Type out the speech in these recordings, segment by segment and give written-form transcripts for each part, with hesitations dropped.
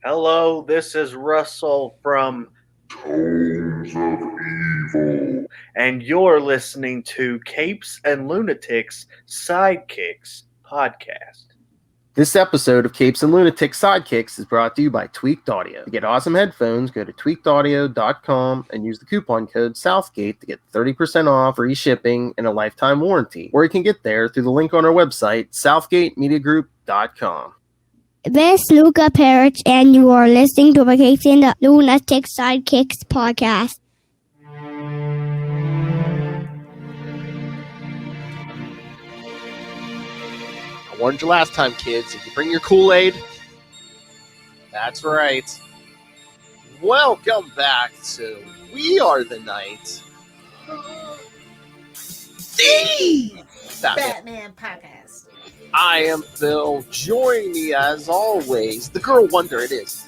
Hello, this is Russell from Tones of Evil, and you're listening to Capes and Lunatics Sidekicks podcast. This episode of Capes and Lunatics Sidekicks is brought to you by Tweaked Audio. To get awesome headphones, go to tweakedaudio.com and use the coupon code Southgate to get 30% off, free shipping, and a lifetime warranty. Or you can get there through the link on our website, southgatemediagroup.com. This is Luca Parrott, and you are listening to Capes and the Lunatics Sidekicks podcast. I warned you last time, kids. If you bring your Kool-Aid, that's right. Welcome back to We Are the Night. The Batman. Batman podcast. I am Phil. Join me as always. The girl wonder it is.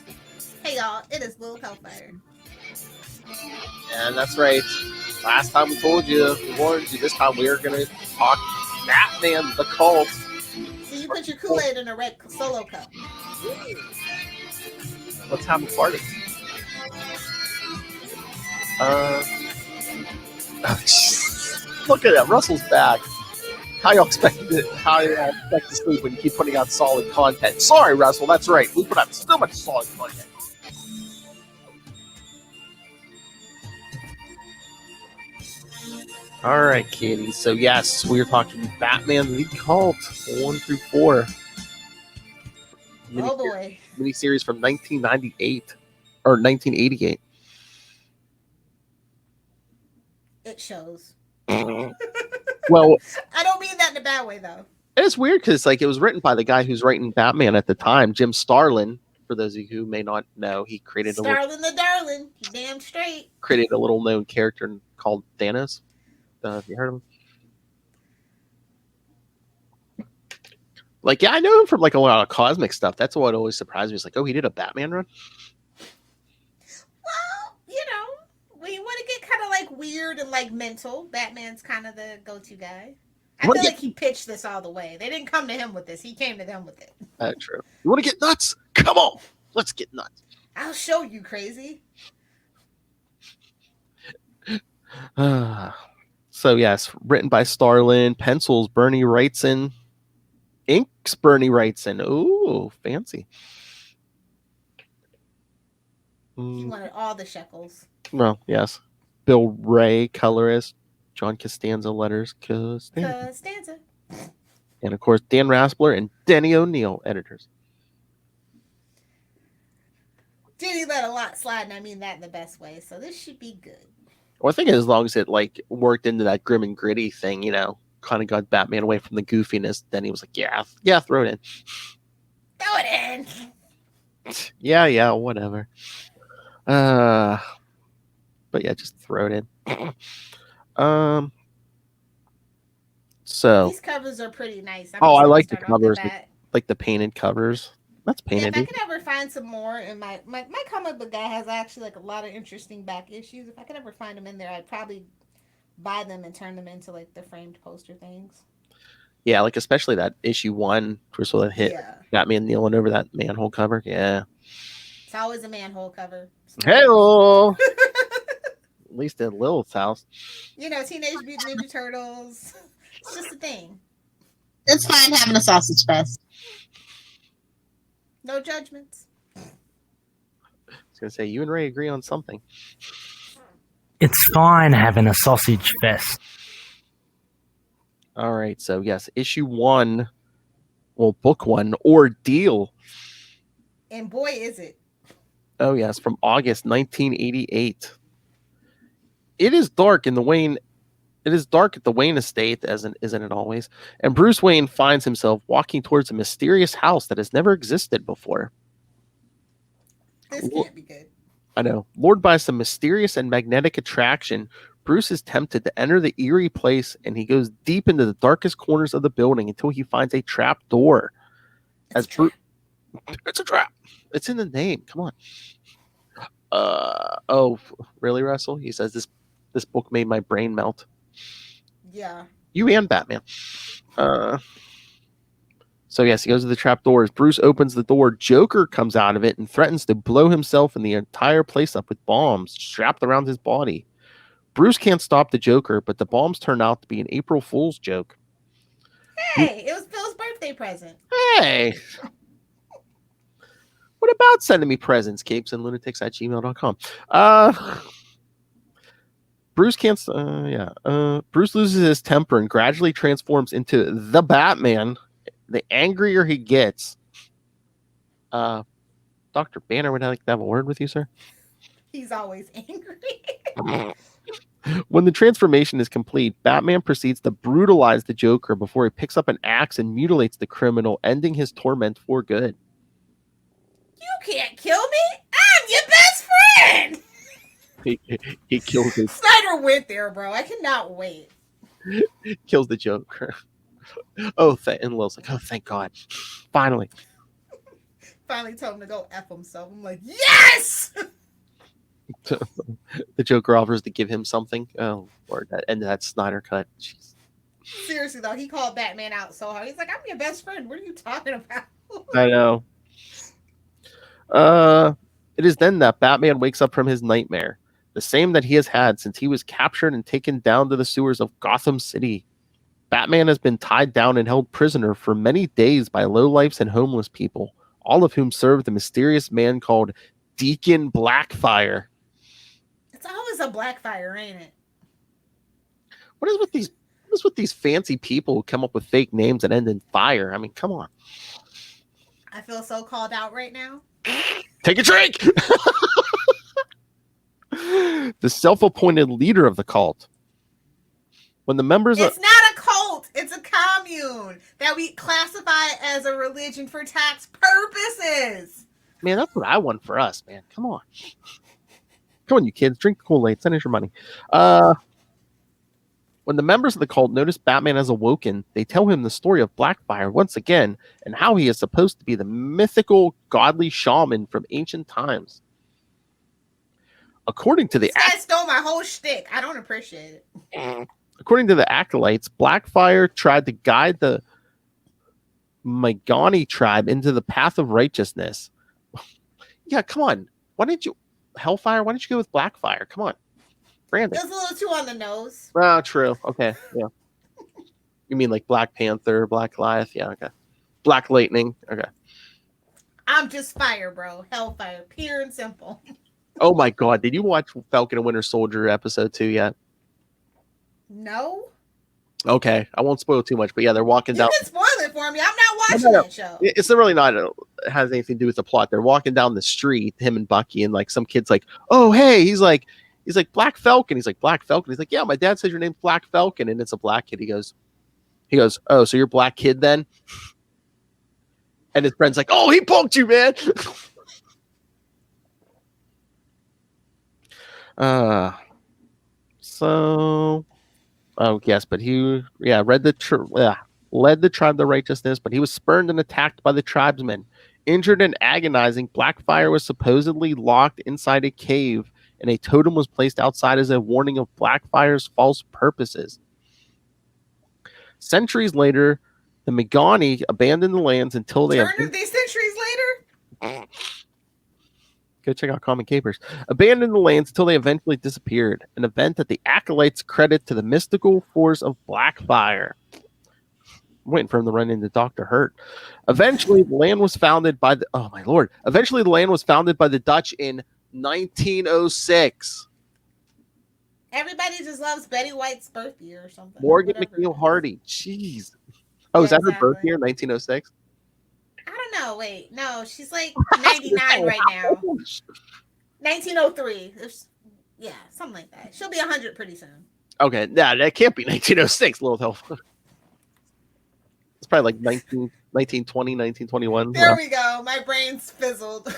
Hey y'all, it is Lil Hellfire. And that's right. Last time we told you, we warned you, this time we are going to talk Batman the Cult. So you put your Kool-Aid in a red solo cup. Let's have a party. Look at that. Russell's back. How y'all expect to sleep when you keep putting out solid content? Sorry, Russell. That's right. We put out so much solid content. All right, kiddies. So yes, we are talking Batman the Cult 1 through 4. Oh boy. Miniseries from 1998 or 1988. It shows. Well, I don't mean that in a bad way though. it's weird because it was written by the guy who's writing Batman at the time, Jim Starlin. For those of you who may not know, he created Starlin the Darlin. You damn straight. a little known character called Thanos. Have you heard of him? I know him from a lot of cosmic stuff. That's what always surprised me. It's he did a Batman run. Well, when you want to get kind of weird and mental, Batman's kind of the go-to guy. I feel like he pitched this all the way. They didn't come to him with this. He came to them with it. True. You want to get nuts? Come on. Let's get nuts. I'll show you, crazy. So, yes, written by Starlin, pencils Bernie Wrightson, inks Bernie Wrightson. Ooh, fancy. He wanted all the shekels. Well, yes. Bill Ray, colorist. John Costanza, letters. Costanza. And, of course, Dan Raspler and Denny O'Neil, editors. Denny let a lot slide, and I mean that in the best way, so this should be good. Well, I think as long as it worked into that grim and gritty thing, kind of got Batman away from the goofiness, then he was like, yeah, throw it in. Throw it in. Yeah, whatever. But yeah, just throw it in. So these covers are pretty nice. I like the covers, the painted covers. That's painted. Yeah, if I could ever find some more, and my comic book guy has actually a lot of interesting back issues. If I could ever find them in there, I'd probably buy them and turn them into the framed poster things. Yeah, especially that issue 1 where that hit Batman kneeling over that manhole cover. Yeah, it's always a manhole cover. Hello. At least at Lilith's house. Teenage Mutant Ninja Turtles. It's just a thing. It's fine having a sausage fest. No judgments. I was going to say, you and Ray agree on something. It's fine having a sausage fest. All right. So, yes, issue 1, book 1, Ordeal. And boy, is it. Oh, yes, from August 1988. It is dark in the Wayne. It is dark at the Wayne estate, isn't it always? And Bruce Wayne finds himself walking towards a mysterious house that has never existed before. This can't be good. I know. Lured by some mysterious and magnetic attraction, Bruce is tempted to enter the eerie place, and he goes deep into the darkest corners of the building until he finds a trap door. It's a trap. It's in the name. Come on. Oh, really, Russell? He says this book made my brain melt. Yeah. You and Batman. So yes, he goes to the trap door. As Bruce opens the door, Joker comes out of it and threatens to blow himself and the entire place up with bombs strapped around his body. Bruce can't stop the Joker, but the bombs turn out to be an April Fool's joke. Hey, it was Phil's birthday present. Hey! What about sending me presents? capesandlunatics@gmail.com. Bruce can't. Bruce loses his temper and gradually transforms into the Batman. The angrier he gets. Dr. Banner, would I like to have a word with you, sir? He's always angry. When the transformation is complete, Batman proceeds to brutalize the Joker before he picks up an axe and mutilates the criminal, ending his torment for good. You can't kill me. I'm your best friend. He kills his Snyder went there, bro. I cannot wait. kills the Joker. And Lil's like, oh, thank God. Finally told him to go F himself. I'm like, yes! The Joker offers to give him something. Oh, Lord, that end of that Snyder cut. Jeez. Seriously, though, he called Batman out so hard. He's like, I'm your best friend. What are you talking about? I know. It is then that Batman wakes up from his nightmare, the same that he has had since he was captured and taken down to the sewers of Gotham City. Batman has been tied down and held prisoner for many days by lowlifes and homeless people, all of whom serve the mysterious man called Deacon Blackfire. It's always a Blackfire, ain't it? What is with these fancy people who come up with fake names that end in fire? I mean, come on. I feel so called out right now. Take a drink! The self-appointed leader of the cult. When the members It's not a cult. It's a commune that we classify as a religion for tax purposes. Man, that's what I want for us, man. Come on. Come on, you kids. Drink the Kool-Aid. Send us your money. When the members of the cult notice Batman has awoken, they tell him the story of Blackfire once again and how he is supposed to be the mythical, godly shaman from ancient times. According to the This guy stole my whole shtick. I don't appreciate it. According to the acolytes, Blackfire tried to guide the Megani tribe into the path of righteousness. Yeah, come on. Hellfire, why didn't you go with Blackfire? Come on. Brandon. It was a little too on the nose. Oh, true. Okay, yeah. You mean like Black Panther, Black Goliath? Yeah, okay. Black Lightning. Okay. I'm just fire, bro. Hellfire. Pure and simple. Oh my God. Did you watch Falcon and Winter Soldier episode 2 yet? No. Okay. I won't spoil too much, but yeah, they're walking down. You can spoil it for me. I'm not watching that show. It's really not. It has anything to do with the plot. They're walking down the street, him and Bucky, and like some kid's like, oh, hey, he's like Black Falcon. He's like, Black Falcon. He's like, yeah, my dad says your name's Black Falcon, and it's a black kid. He goes, oh, so you're Black Kid then? And his friend's like, oh, he punked you, man. But he led the tribe to righteousness, but he was spurned and attacked by the tribesmen. Injured and agonizing, Blackfire was supposedly locked inside a cave, and a totem was placed outside as a warning of Blackfire's false purposes. Centuries later, the Megani abandoned the lands until they... Turn of these centuries later? Go check out Common Capers. Abandoned the lands until they eventually disappeared. An event that the acolytes credit to the mystical force of Blackfire. I'm waiting for him to run into Dr. Hurt. Eventually, the land was founded by the... Oh, my Lord. Eventually, the land was founded by the Dutch in 1906. Everybody just loves Betty White's birth year or something. Morgan McNeil Hardy. Jeez. Oh, Yeah, is that her exactly. birth year, 1906? I don't know. Wait. No, she's like 99 right now. 1903. Yeah, something like that. She'll be 100 pretty soon. Okay, nah, that can't be 1906, little help. It's probably like 1920, 1921. There we go. My brain's fizzled.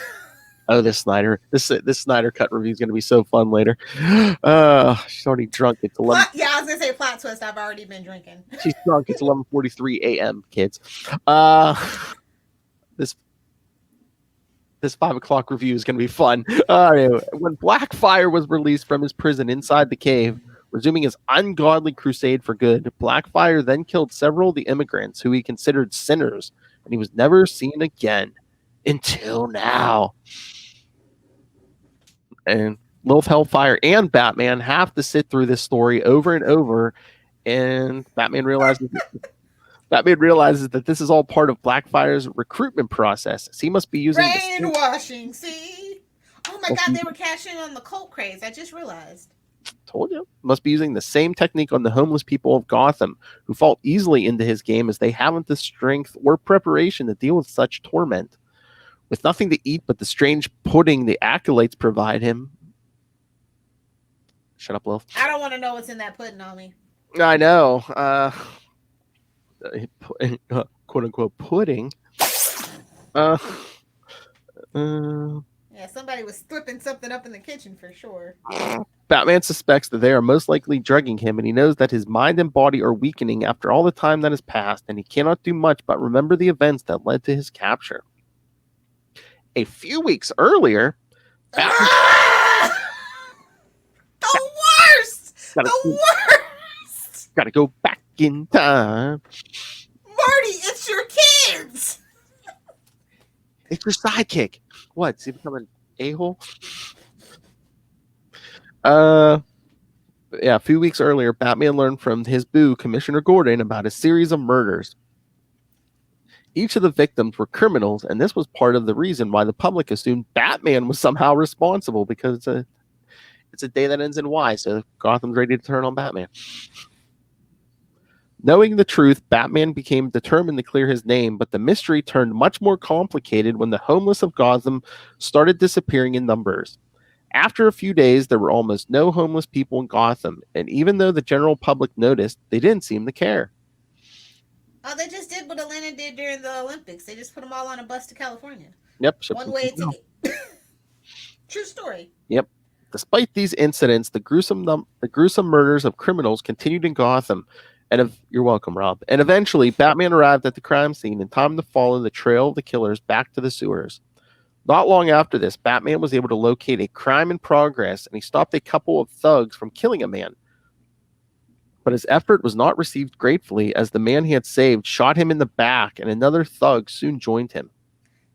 Oh, this Snyder cut review is going to be so fun later. She's already drunk. It's 11. Yeah, I was gonna say plot twist. I've already been drinking. She's drunk. It's 11:43 a.m. Kids. This 5 o'clock review is going to be fun. Anyway, when Blackfire was released from his prison inside the cave, resuming his ungodly crusade for good, Blackfire then killed several of the immigrants who he considered sinners and he was never seen again until now. And both Hellfire and Batman have to sit through this story over and over, and Batman realizes that this is all part of Blackfire's recruitment process. He must be using brainwashing. See? Oh my God, they were cashing on the cult craze. I just realized. Told you. Must be using the same technique on the homeless people of Gotham, who fall easily into his game as they haven't the strength or preparation to deal with such torment. With nothing to eat but the strange pudding the acolytes provide him. Shut up, Lil. I don't want to know what's in that pudding on me. I know. Quote unquote pudding. Yeah, somebody was stripping something up in the kitchen for sure. Batman suspects that they are most likely drugging him, and he knows that his mind and body are weakening after all the time that has passed, and he cannot do much but remember the events that led to his capture. A few weeks earlier, Batman... The worst! The worst! Gotta go back in time. Marty, it's your kids! It's your sidekick. What? Is he becoming a-hole? Yeah, a few weeks earlier, Batman learned from his boo, Commissioner Gordon, about a series of murders. Each of the victims were criminals, and this was part of the reason why the public assumed Batman was somehow responsible, because it's a day that ends in Y, so Gotham's ready to turn on Batman. Knowing the truth, Batman became determined to clear his name, but the mystery turned much more complicated when the homeless of Gotham started disappearing in numbers. After a few days, there were almost no homeless people in Gotham, and even though the general public noticed, they didn't seem to care. Oh, they just did what Atlanta did during the Olympics. They just put them all on a bus to California. Yep. One way ticket. True story. Yep. Despite these incidents, the gruesome murders of criminals continued in Gotham. You're welcome, Rob. And eventually, Batman arrived at the crime scene in time to follow the trail of the killers back to the sewers. Not long after this, Batman was able to locate a crime in progress, and he stopped a couple of thugs from killing a man. But his effort was not received gratefully, as the man he had saved shot him in the back, and another thug soon joined him.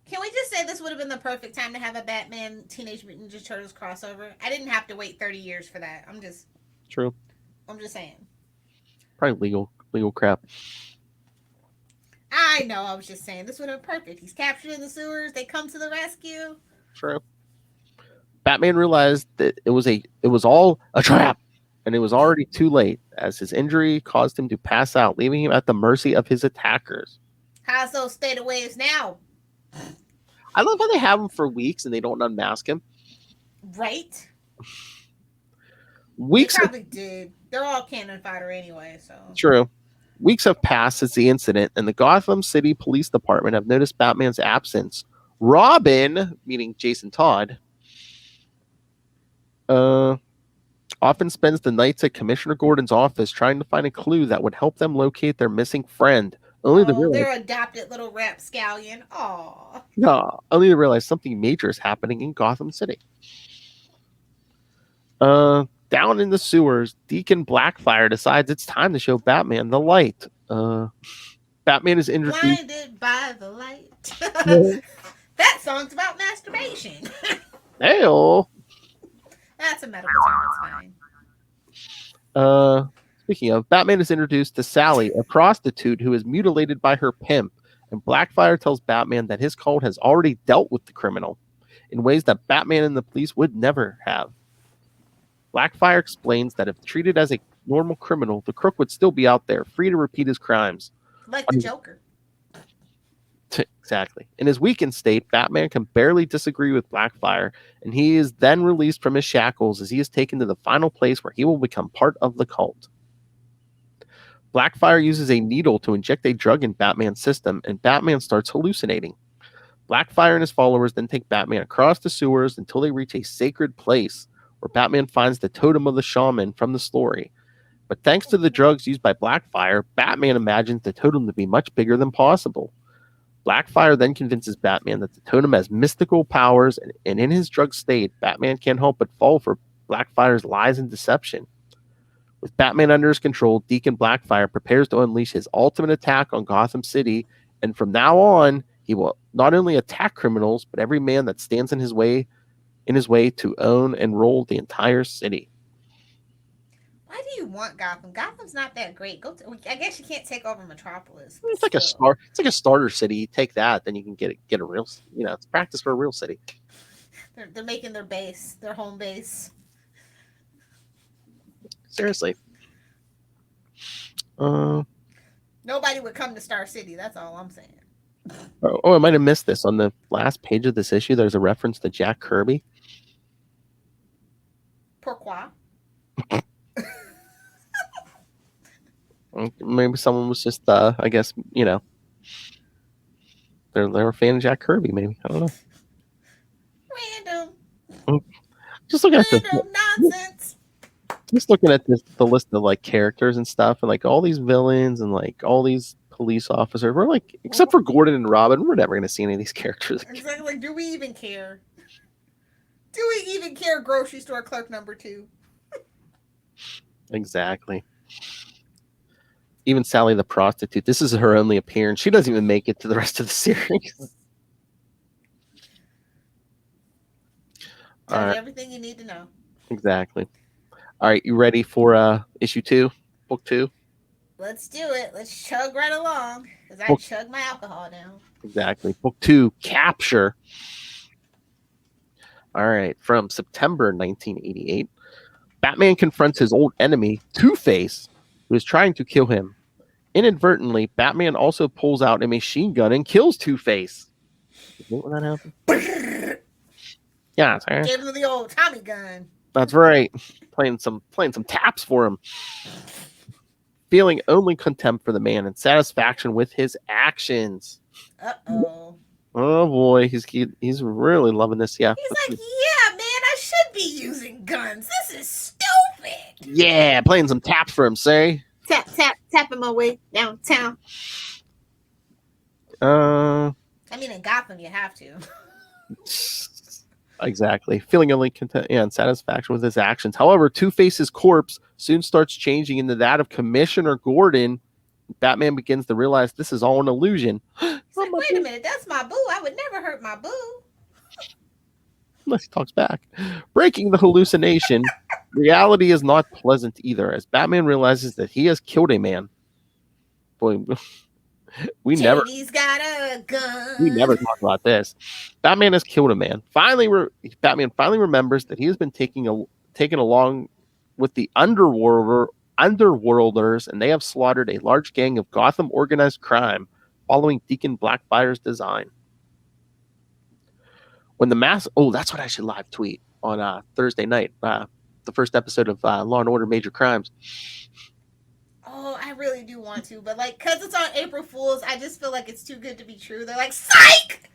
Can we just say this would have been the perfect time to have a Batman Teenage Mutant Ninja Turtles crossover? I didn't have to wait 30 years for that. I'm just saying. Probably legal crap. I know, I was just saying. This would have been perfect. He's captured in the sewers. They come to the rescue. True. Batman realized that it was all a trap, and it was already too late, as his injury caused him to pass out, leaving him at the mercy of his attackers. How's those state of waves now? I love how they have him for weeks and they don't unmask him. Right? Weeks they probably did. They're all cannon fodder anyway, so. True. Weeks have passed since the incident, and the Gotham City Police Department have noticed Batman's absence. Robin, meaning Jason Todd, often spends the nights at Commissioner Gordon's office trying to find a clue that would help them locate their missing friend. Their adopted little rapscallion. Aww. No, only to realize something major is happening in Gotham City. Down in the sewers, Deacon Blackfire decides it's time to show Batman the light. Batman is introduced. Blinded by the light. That song's about masturbation. Hey-oh. That's a medical term. It's fine. Speaking of, Batman is introduced to Sally, a prostitute who is mutilated by her pimp, and Blackfire tells Batman that his cult has already dealt with the criminal in ways that Batman and the police would never have. Blackfire explains that if treated as a normal criminal, the crook would still be out there, free to repeat his crimes. Like the Joker. Exactly. In his weakened state, Batman can barely disagree with Blackfire, and he is then released from his shackles as he is taken to the final place where he will become part of the cult. Blackfire uses a needle to inject a drug in Batman's system, and Batman starts hallucinating. Blackfire and his followers then take Batman across the sewers until they reach a sacred place, where Batman finds the totem of the shaman from the story. But thanks to the drugs used by Blackfire, Batman imagines the totem to be much bigger than possible. Blackfire then convinces Batman that the totem has mystical powers, and in his drug state, Batman can't help but fall for Blackfire's lies and deception. With Batman under his control, Deacon Blackfire prepares to unleash his ultimate attack on Gotham City And from now on, he will not only attack criminals, but every man that stands in his way to own and rule the entire city. Why do you want Gotham? Gotham's not that great. I guess you can't take over Metropolis. It's like it's like a starter city. You take that, then you can get a real, it's practice for a real city. They're making their home base. Seriously. Nobody would come to Star City. That's all I'm saying. Oh, I might have missed this. On the last page of this issue, there's a reference to Jack Kirby. Pourquoi? Maybe someone was just, I guess, they're a fan of Jack Kirby. Maybe, I don't know. Random. Just looking at this. Nonsense. Just looking at the list of like characters and stuff, and like all these villains and like all these police officers. We're like, except for Gordon and Robin, we're never going to see any of these characters. Exactly. Like, do we even care? Do we even care? Grocery store clerk number 2. Exactly. Even Sally the prostitute. This is her only appearance. She doesn't even make it to the rest of the series. Tell you everything you need to know. Exactly. All right, you ready for issue 2, book 2? Let's do it. Let's chug right along, because I chug my alcohol down. Exactly. Book 2, Capture. All right, from September 1988, Batman confronts his old enemy, Two-Face, who is trying to kill him. Inadvertently, Batman also pulls out a machine gun and kills Two-Face. You know when that happened? Yeah, sorry. Gave him the old Tommy gun. That's right. Playing some taps for him. Feeling only contempt for the man and satisfaction with his actions. Uh-oh. Oh boy, he's really loving this. Yeah. He's like, yeah, man, I should be using guns. This is stupid. Yeah, playing some taps for him, say. Tapping my way downtown. I mean, in Gotham, you have to. Exactly. Feeling only content and satisfaction with his actions. However, Two-Face's corpse soon starts changing into that of Commissioner Gordon. Batman begins to realize this is all an illusion. He's like, wait a minute, that's my boo. I would never hurt my boo. Unless he talks back. Breaking the hallucination, reality is not pleasant either, as Batman realizes that he has killed a man. Boy, He's got a gun. We never talk about this. Batman has killed a man. Batman finally remembers that he has been taken along with the underworlders, and they have slaughtered a large gang of Gotham organized crime, following Deacon Blackfire's design. When the that's what I should live tweet on Thursday night, the first episode of Law and Order Major Crimes. Oh, I really do want to, but like, cause it's on April Fools, I just feel like it's too good to be true. They're like, psych!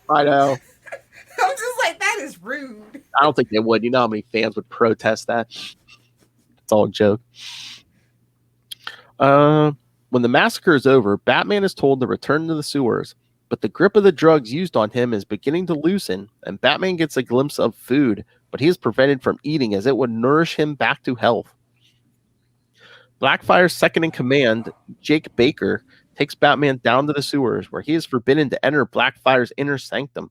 I know. I'm just like, that is rude. I don't think they would. You know how many fans would protest that? It's all a joke. When the massacre is over, Batman is told to return to the sewers, but the grip of the drugs used on him is beginning to loosen, and Batman gets a glimpse of food, but he is prevented from eating as it would nourish him back to health. Blackfire's second in command, Jake Baker, takes Batman down to the sewers, where he is forbidden to enter Blackfire's inner sanctum.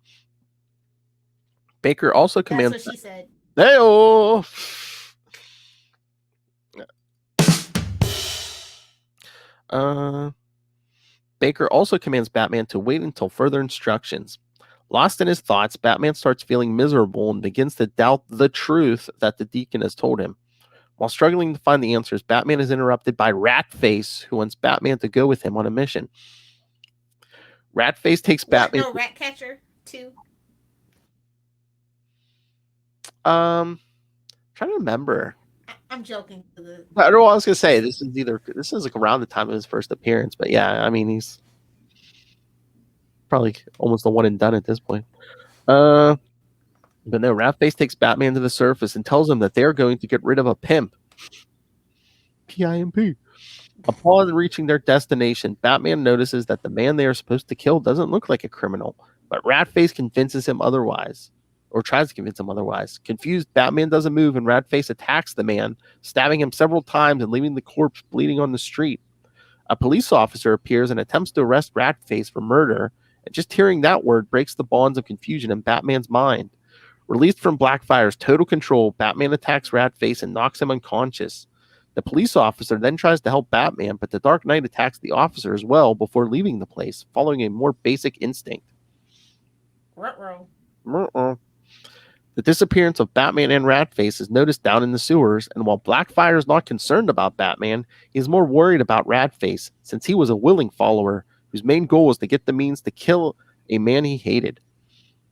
Baker also commands... That's what she said. Hey-oh! Baker also commands Batman to wait until further instructions. Lost in his thoughts, Batman starts feeling miserable and begins to doubt the truth that the Deacon has told him. While struggling to find the answers, Batman is interrupted by Ratface, who wants Batman to go with him on a mission. Ratface takes Batman... No, Ratcatcher, too. Trying to remember. I'm joking. I don't know what I was going to say. This is like around the time of his first appearance, but yeah, I mean, he's probably almost the one and done at this point. But no, Ratface takes Batman to the surface and tells him that they're going to get rid of a pimp. P-I-M-P. Upon reaching their destination, Batman notices that the man they are supposed to kill doesn't look like a criminal, but Ratface convinces him otherwise, or tries to convince him otherwise. Confused, Batman doesn't move, and Ratface attacks the man, stabbing him several times and leaving the corpse bleeding on the street. A police officer appears and attempts to arrest Ratface for murder, and just hearing that word breaks the bonds of confusion in Batman's mind. Released from Blackfire's total control, Batman attacks Ratface and knocks him unconscious. The police officer then tries to help Batman, but the Dark Knight attacks the officer as well before leaving the place, following a more basic instinct. Ruh-roh. The disappearance of Batman and Ratface is noticed down in the sewers, and while Blackfire is not concerned about Batman, he is more worried about Ratface, since he was a willing follower whose main goal was to get the means to kill a man he hated.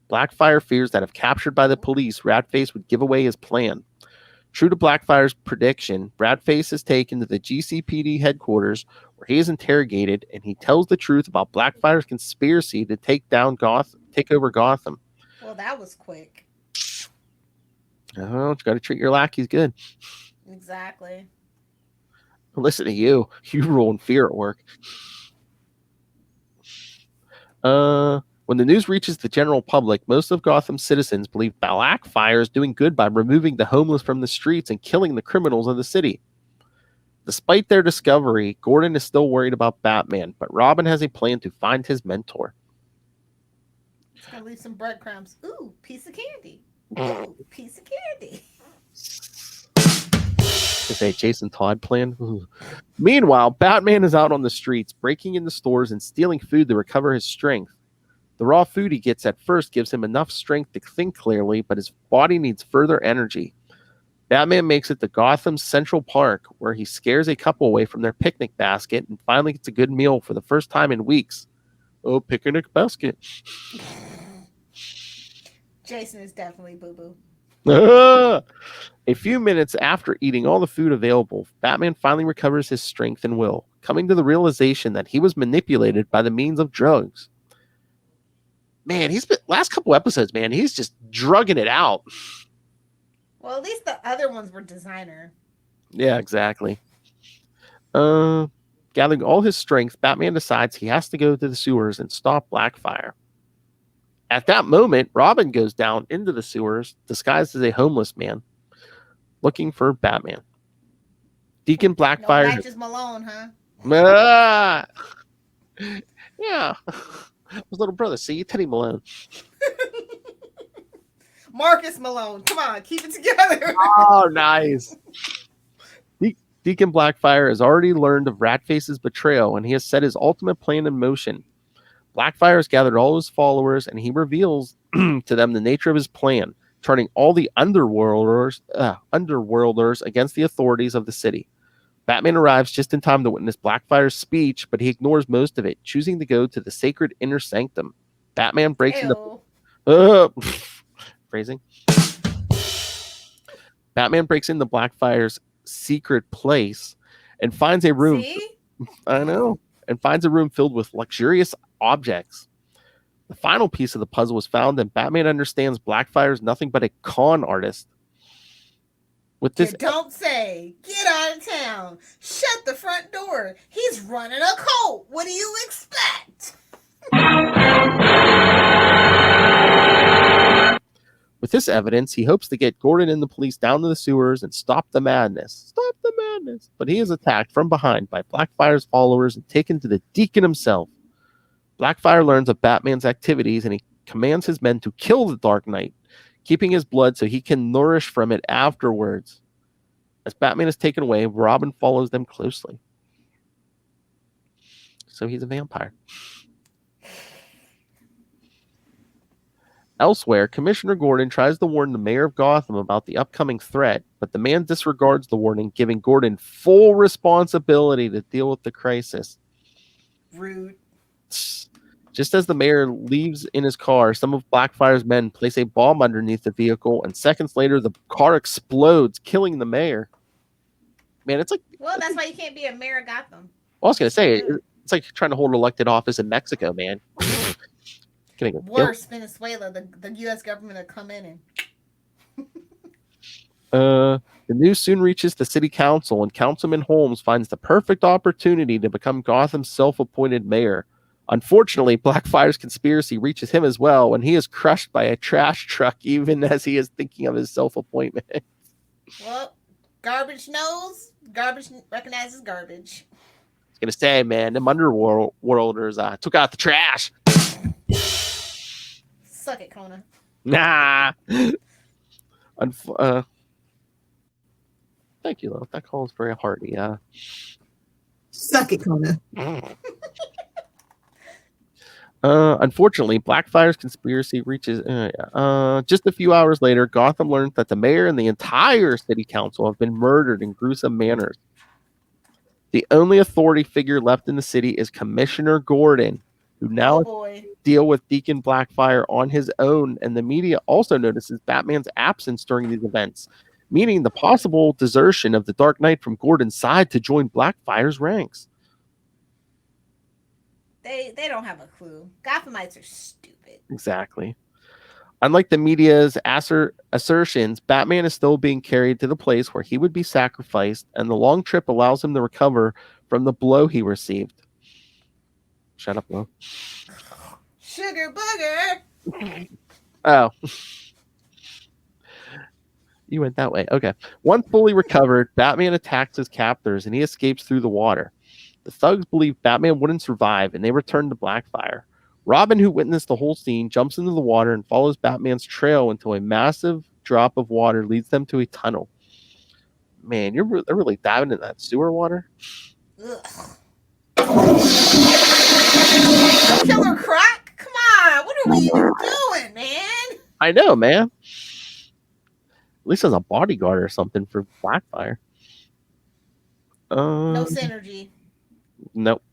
Blackfire fears that if captured by the police, Ratface would give away his plan. True to Blackfire's prediction, Ratface is taken to the GCPD headquarters where he is interrogated, and he tells the truth about Blackfire's conspiracy to take over Gotham. Well, that was quick. Oh, you got to treat your lackeys good. Exactly. Listen to you. You rule in fear at work. When the news reaches the general public, most of Gotham's citizens believe Blackfire is doing good by removing the homeless from the streets and killing the criminals of the city. Despite their discovery, Gordon is still worried about Batman, but Robin has a plan to find his mentor. It's going to leave some breadcrumbs. Ooh, piece of candy. Ooh, piece of candy. It's a Jason Todd plan. Ooh. Meanwhile, Batman is out on the streets, breaking into stores and stealing food to recover his strength. The raw food he gets at first gives him enough strength to think clearly, but his body needs further energy. Batman makes it to Gotham's Central Park, where he scares a couple away from their picnic basket and finally gets a good meal for the first time in weeks. Oh, picnic basket. Jason is definitely boo-boo. A few minutes after eating all the food available, Batman finally recovers his strength and will, coming to the realization that he was manipulated by the means of drugs. Man, he's been last couple episodes, man, he's just drugging it out. Well, at least the other ones were designer. Yeah, exactly. Gathering all his strength, Batman decides he has to go to the sewers and stop Blackfire. At that moment, Robin goes down into the sewers, disguised as a homeless man, looking for Batman. Deacon Blackfire... No Matches Malone, huh? Yeah. His little brother, see? Teddy Malone. Marcus Malone. Come on, keep it together. Oh, nice. Deacon Blackfire has already learned of Ratface's betrayal, and he has set his ultimate plan in motion. Blackfire has gathered all his followers, and he reveals to them the nature of his plan, turning all the underworlders against the authorities of the city. Batman arrives just in time to witness Blackfire's speech, but he ignores most of it, choosing to go to the sacred inner sanctum. Batman breaks into... phrasing. Batman breaks into Blackfire's secret place and finds a room... See? I know. And finds a room filled with luxurious objects. The final piece of the puzzle was found, and Batman understands Blackfire is nothing but a con artist. With this, You don't say. Get out of town. Shut the front door. He's running a cult. What do you expect? With this evidence, he hopes to get Gordon and the police down to the sewers and stop the madness. Stop the madness. But he is attacked from behind by Blackfire's followers and taken to the Deacon himself. Blackfire learns of Batman's activities, and he commands his men to kill the Dark Knight, keeping his blood so he can nourish from it afterwards. As Batman is taken away, Robin follows them closely. So he's a vampire. Elsewhere, Commissioner Gordon tries to warn the mayor of Gotham about the upcoming threat, but the man disregards the warning, giving Gordon full responsibility to deal with the crisis. Rude. Just as the mayor leaves in his car, some of Blackfire's men place a bomb underneath the vehicle, and seconds later, the car explodes, killing the mayor. Man, it's like... Well, that's why you can't be a mayor of Gotham. I was going to say, it's like trying to hold elected office in Mexico, man. Worse, Venezuela, the U.S. government will come in and... The news soon reaches the city council, and Councilman Holmes finds the perfect opportunity to become Gotham's self-appointed mayor. Unfortunately, Blackfire's conspiracy reaches him as well, and he is crushed by a trash truck even as he is thinking of his self-appointment. Well, garbage knows, garbage recognizes garbage. Gonna say, man, them underworlders took out the trash. Suck it, Kona. Nah. Thank you, though. That call is very hearty. Suck it, Kona. Unfortunately, Blackfire's conspiracy reaches. Just a few hours later, Gotham learns that the mayor and the entire city council have been murdered in gruesome manners. The only authority figure left in the city is Commissioner Gordon, who now deal with Deacon Blackfire on his own, and the media also notices Batman's absence during these events, meaning the possible desertion of the Dark Knight from Gordon's side to join Blackfire's ranks. They don't have a clue. Gothamites are stupid. Exactly. Unlike the media's assertions, Batman is still being carried to the place where he would be sacrificed, and the long trip allows him to recover from the blow he received. Shut up, Lo. Sugar booger. Oh. You went that way. Okay. Once fully recovered, Batman attacks his captors, and he escapes through the water. The thugs believe Batman wouldn't survive, and they return to Blackfire. Robin, who witnessed the whole scene, jumps into the water and follows Batman's trail until a massive drop of water leads them to a tunnel. Man, they're really diving into that sewer water. Killer Croc? Come on, what are we even doing, man? I know, man. At least as a bodyguard or something for Blackfire. No synergy. Nope.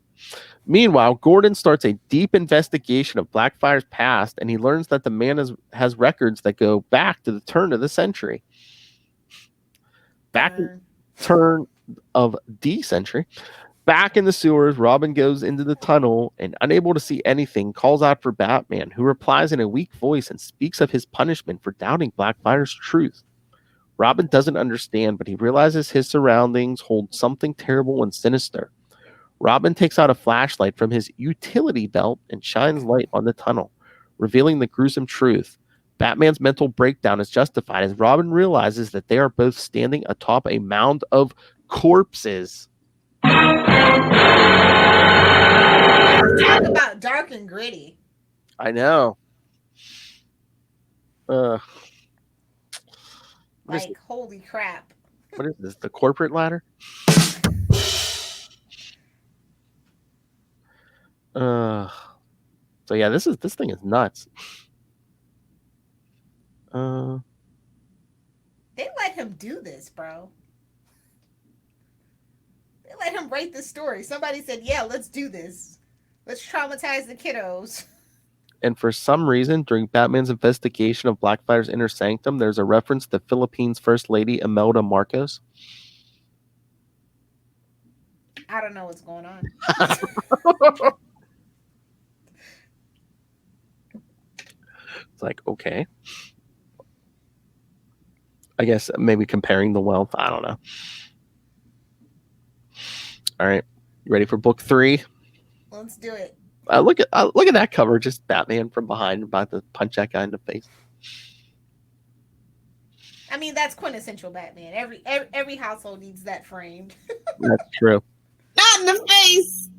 Meanwhile, Gordon starts a deep investigation of Blackfire's past, and he learns that the man has records that go back to the turn of the century. Turn of the century. Back in the sewers, Robin goes into the tunnel and, unable to see anything, calls out for Batman, who replies in a weak voice and speaks of his punishment for doubting Blackfire's truth. Robin doesn't understand, but he realizes his surroundings hold something terrible and sinister. Robin takes out a flashlight from his utility belt and shines light on the tunnel, revealing the gruesome truth. Batman's mental breakdown is justified as Robin realizes that they are both standing atop a mound of corpses. Talk about dark and gritty. I know. Holy crap. What is this? The corporate ladder? So yeah, this thing is nuts. They let him do this, bro. They let him write the story. Somebody said, yeah, let's do this. Let's traumatize the kiddos. And for some reason, during Batman's investigation of Blackfire's inner sanctum, there's a reference to Philippines First Lady Imelda Marcos. I don't know what's going on. It's like, okay. I guess maybe comparing the wealth. I don't know. All right. You ready for book 3? Let's do it. Look at that cover. Just Batman from behind about to punch that guy in the face. I mean, that's quintessential Batman. Every household needs that framed. That's true. Not in the face.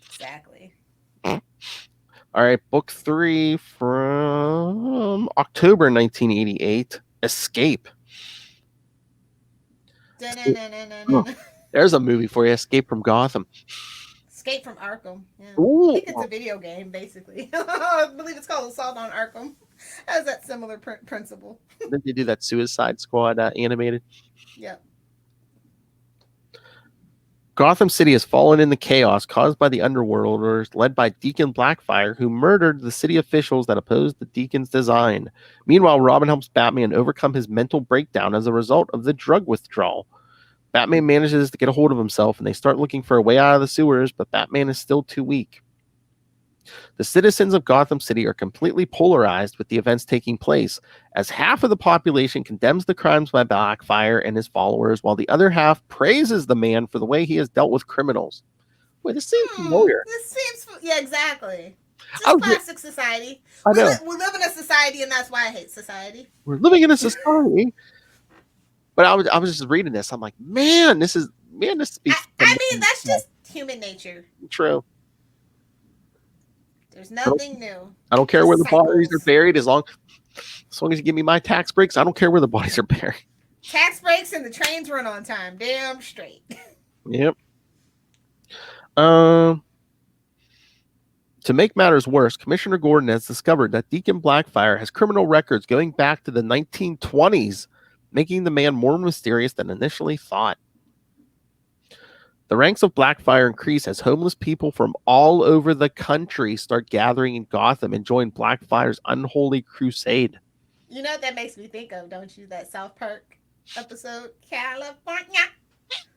Exactly. All right. Book 3 from October 1988. Escape. There's a movie for you. Escape from Gotham. Escape from Arkham. Yeah. Ooh. I think it's a video game, basically. I believe it's called Assault on Arkham. Has that similar principle. Did they do that Suicide Squad animated? Yep. Gotham City has fallen into chaos caused by the underworlders led by Deacon Blackfire, who murdered the city officials that opposed the Deacon's design. Meanwhile, Robin helps Batman overcome his mental breakdown as a result of the drug withdrawal. Batman manages to get a hold of himself, and they start looking for a way out of the sewers, but Batman is still too weak. The citizens of Gotham City are completely polarized with the events taking place, as half of the population condemns the crimes by Blackfire and his followers, while the other half praises the man for the way he has dealt with criminals. Wait, this seems familiar. Yeah, exactly. It's just classic society. I know. We live in a society, and that's why I hate society. We're living in a society. But I was just reading this. I'm like, man, this speaks. I mean, that's just Human nature. True. There's nothing new. I don't care where the bodies are Cycles. buried as long as you give me my tax breaks. I don't care where the bodies are buried. Tax breaks and the trains run on time. Damn straight. Yep. To make matters worse, Commissioner Gordon has discovered that Deacon Blackfire has criminal records going back to the 1920s, making the man more mysterious than initially thought. The ranks of Blackfire increase as homeless people from all over the country start gathering in Gotham and join Blackfire's unholy crusade. You know what that makes me think of, don't you? That South Park episode, California,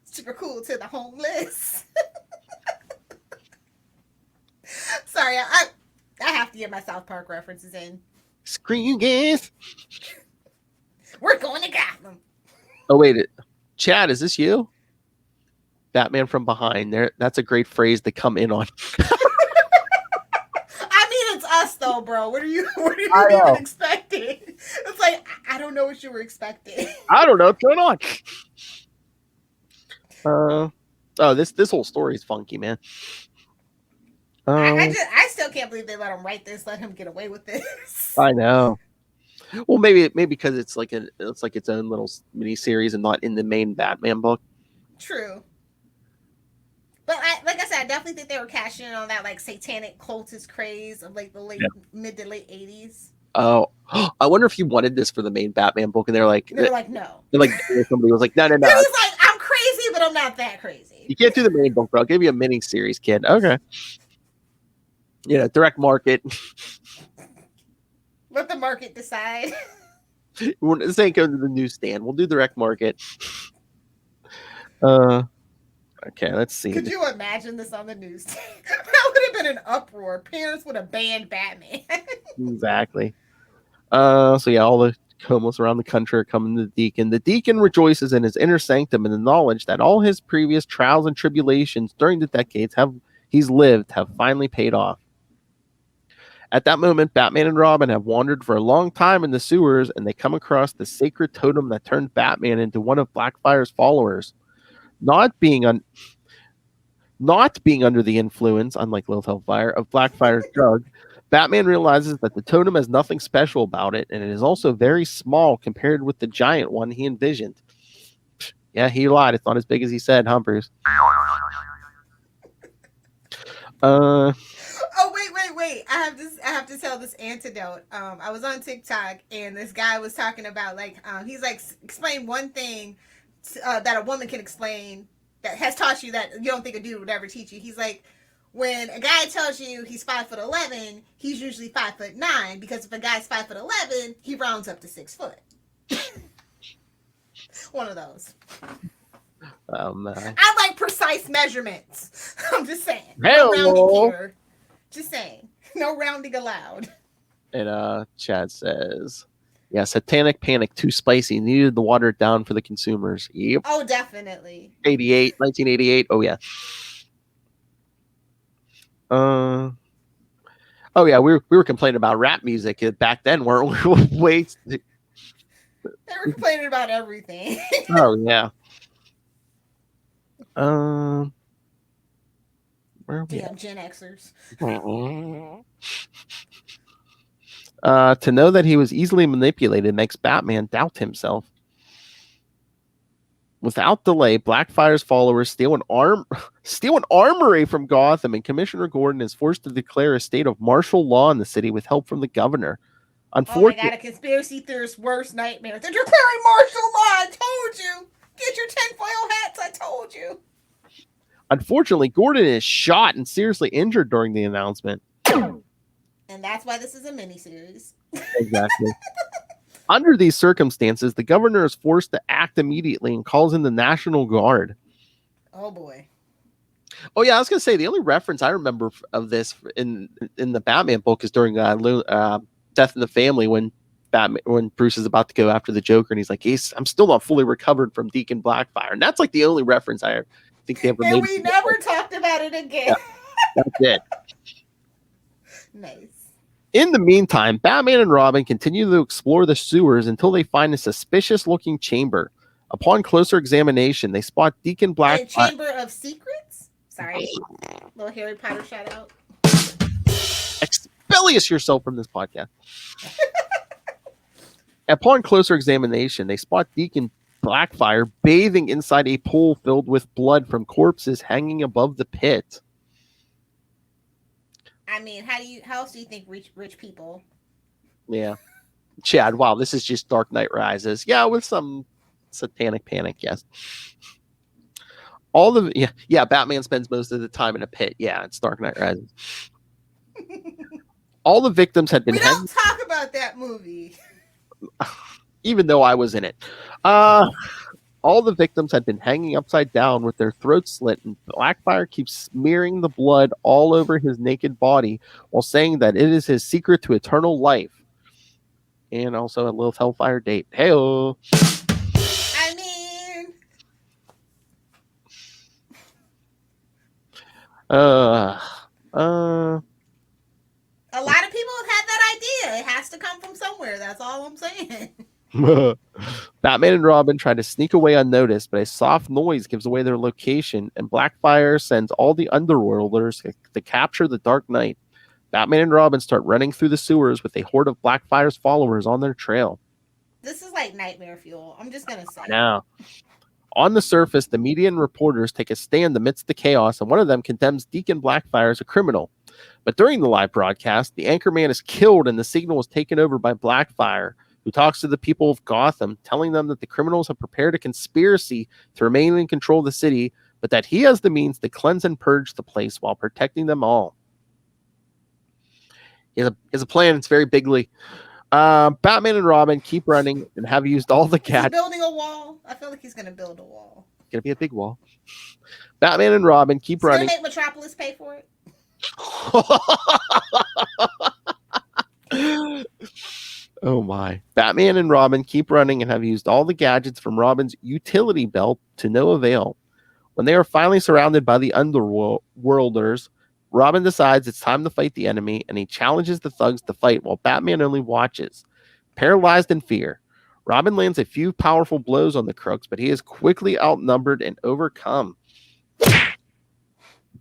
super cool to the homeless. Sorry, I have to get my South Park references in. Screw guys. We're going to Gotham. Oh wait, Chad, is this you? Batman from behind. There, that's a great phrase to come in on. I mean, it's us though, bro. What are you I know. even expecting? It's like I don't know what you were expecting. I don't know what's going on. This whole story is funky, man. I still can't believe they let him write this, let him get away with this. I know. Well, maybe because it's like its own little mini series and not in the main Batman book. True. But like I said, I definitely think they were cashing in on that like satanic cultist craze of like the mid to late 80s. Oh, I wonder if you wanted this for the main Batman book, and they're like, no. They're like, somebody was like, no. He's like, I'm crazy, but I'm not that crazy. You can't do the main book, bro. I'll give you a mini series, kid. Okay. Direct market. Let the market decide. This ain't going to the newsstand. We'll do direct market. Okay, let's see. Could you imagine this on the newsstand? That would have been an uproar. Parents would have banned Batman. Exactly. So yeah, all the homeless around the country are coming to the Deacon. The Deacon rejoices in his inner sanctum in the knowledge that all his previous trials and tribulations during the decades he's lived have finally paid off. At that moment, Batman and Robin have wandered for a long time in the sewers, and they come across the sacred totem that turned Batman into one of Blackfire's followers. Not being under the influence, unlike Lil Hellfire, of Blackfire's drug, Batman realizes that the totem has nothing special about it, and it is also very small compared with the giant one he envisioned. Yeah, he lied. It's not as big as he said, huh, Bruce? Oh, wait. I have to tell this antidote. I was on TikTok and this guy was talking about he's like, explain one thing that a woman can explain that has taught you that you don't think a dude would ever teach you. He's like, when a guy tells you he's 5'11", he's usually 5'9", because if a guy's 5'11", he rounds up to 6 foot. One of those. I like precise measurements. I'm just saying. No rounding here. Just saying. No rounding allowed. And Chad says, yeah, satanic panic, too spicy. Needed to water it down for the consumers. Yep. Oh, definitely. 1988. Oh, yeah. Oh, yeah, we were complaining about rap music back then, weren't we? Wait. They were complaining about everything. Oh, yeah. Where are we Damn Gen Xers. To know that he was easily manipulated makes Batman doubt himself. Without delay, Blackfire's followers steal an armory from Gotham, and Commissioner Gordon is forced to declare a state of martial law in the city with help from the governor. Oh my god, a conspiracy theorist's worst nightmare. They're declaring martial law. I told you. Get your tinfoil hats. I told you. Unfortunately, Gordon is shot and seriously injured during the announcement. And that's why this is a miniseries. Exactly. Under these circumstances, the governor is forced to act immediately and calls in the National Guard. Oh boy. Oh yeah, I was gonna say the only reference I remember of this in the Batman book is during Death in the Family when Bruce is about to go after the Joker and he's like, I'm still not fully recovered from Deacon Blackfire, and that's like the only reference I think they ever made. And we never talked about it again. Yeah, that's it. Nice. In the meantime, Batman and Robin continue to explore the sewers until they find a suspicious-looking chamber. Upon closer examination, they spot Deacon Blackfire. A chamber of secrets? Sorry. Little Harry Potter shout out. Expellious yourself from this podcast. Upon closer examination, they spot Deacon Blackfire bathing inside a pool filled with blood from corpses hanging above the pit. I mean, how else do you think rich people? Yeah. Chad, wow, this is just Dark Knight Rises. Yeah, with some satanic panic, yes. Batman spends most of the time in a pit. Yeah, it's Dark Knight Rises. All the victims had been We don't talk about that movie. even though I was in it. All the victims had been hanging upside down with their throats slit, and Blackfire keeps smearing the blood all over his naked body while saying that it is his secret to eternal life. And also a little Hellfire date. Hey-o. I mean... A lot of people have had that idea. It has to come from somewhere. That's all I'm saying. Batman and Robin try to sneak away unnoticed, but a soft noise gives away their location, and Blackfire sends all the Underworlders to capture the Dark Knight. Batman and Robin start running through the sewers with a horde of Blackfire's followers on their trail. This is like nightmare fuel. I'm just going to say. Now, on the surface, the media and reporters take a stand amidst the chaos, and one of them condemns Deacon Blackfire as a criminal. But during the live broadcast, the anchorman is killed and the signal is taken over by Blackfire, who talks to the people of Gotham, telling them that the criminals have prepared a conspiracy to remain in control of the city, but that he has the means to cleanse and purge the place while protecting them all. He has a plan. It's very bigly. Batman and Robin keep running and have used all the gadgets. He's building a wall. I feel like he's going to build a wall. Gonna be a big wall. Batman and Robin keep running. Gonna make Metropolis pay for it. Oh my. Batman and Robin keep running and have used all the gadgets from Robin's utility belt to no avail. When they are finally surrounded by the Underworlders, Robin decides it's time to fight the enemy, and he challenges the thugs to fight while Batman only watches. Paralyzed in fear, Robin lands a few powerful blows on the crooks, but he is quickly outnumbered and overcome.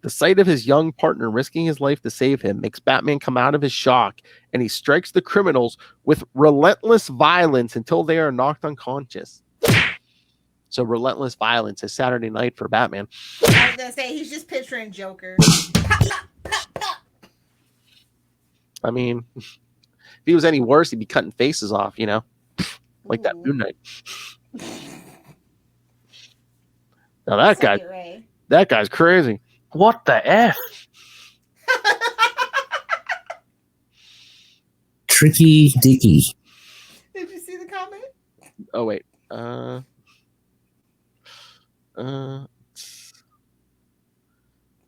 The sight of his young partner risking his life to save him makes Batman come out of his shock, and he strikes the criminals with relentless violence until they are knocked unconscious. So relentless violence is Saturday night for Batman. I was going to say, he's just picturing Joker. Pop, pop, pop, pop. I mean, if he was any worse, he'd be cutting faces off, you know? Like that Moon Knight. Now that guy's crazy. What the F? Tricky Dicky. Did you see the comment? Oh, wait.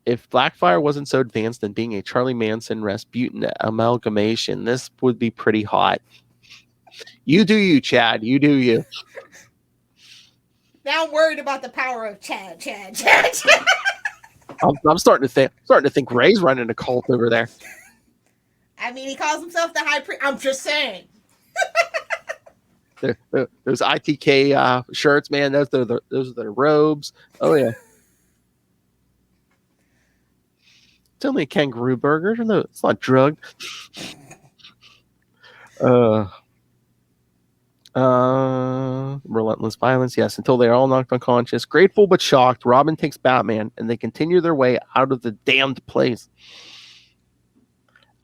If Blackfire wasn't so advanced in being a Charlie Manson Rasputin amalgamation, this would be pretty hot. You do you, Chad. You do you. Now I'm worried about the power of Chad. I'm starting to think Ray's running a cult over there. I mean, he calls himself the high priest. I'm just saying. Those ITK shirts, man. Those are the robes. Oh yeah. It's only a kangaroo burger. No, it's not drugged. Relentless violence, yes, until they are all knocked unconscious. Grateful but shocked, Robin takes Batman and they continue their way out of the damned place.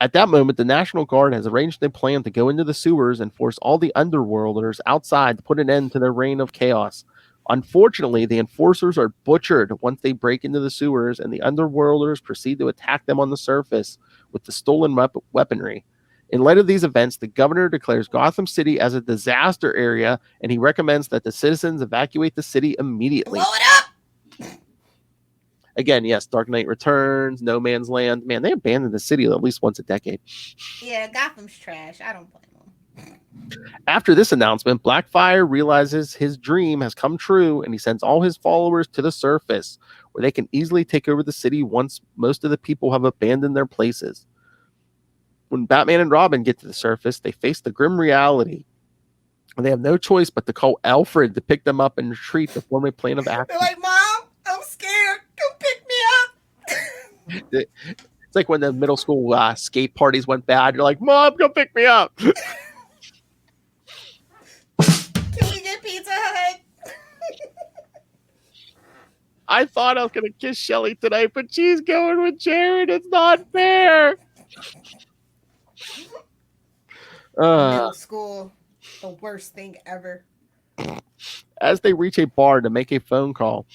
At that moment, the National Guard has arranged a plan to go into the sewers and force all the Underworlders outside to put an end to their reign of chaos. Unfortunately, the enforcers are butchered once they break into the sewers, and the Underworlders proceed to attack them on the surface with the stolen weaponry. In light of these events, the governor declares Gotham City as a disaster area, and he recommends that the citizens evacuate the city immediately. Blow it up! Again, yes, Dark Knight Returns, No Man's Land. Man, they abandon the city at least once a decade. Yeah, Gotham's trash. I don't blame them. After this announcement, Blackfire realizes his dream has come true, and he sends all his followers to the surface, where they can easily take over the city once most of the people have abandoned their places. When Batman and Robin get to the surface, they face the grim reality, and they have no choice but to call Alfred to pick them up and retreat to form a plan of action. They're like, Mom, I'm scared. Come pick me up. It's like when the middle school skate parties went bad. You're like, Mom, go pick me up. Can we get Pizza Hut? I thought I was going to kiss Shelly tonight, but she's going with Jared. It's not fair. Middle school, the worst thing ever. As they reach a bar to make a phone call,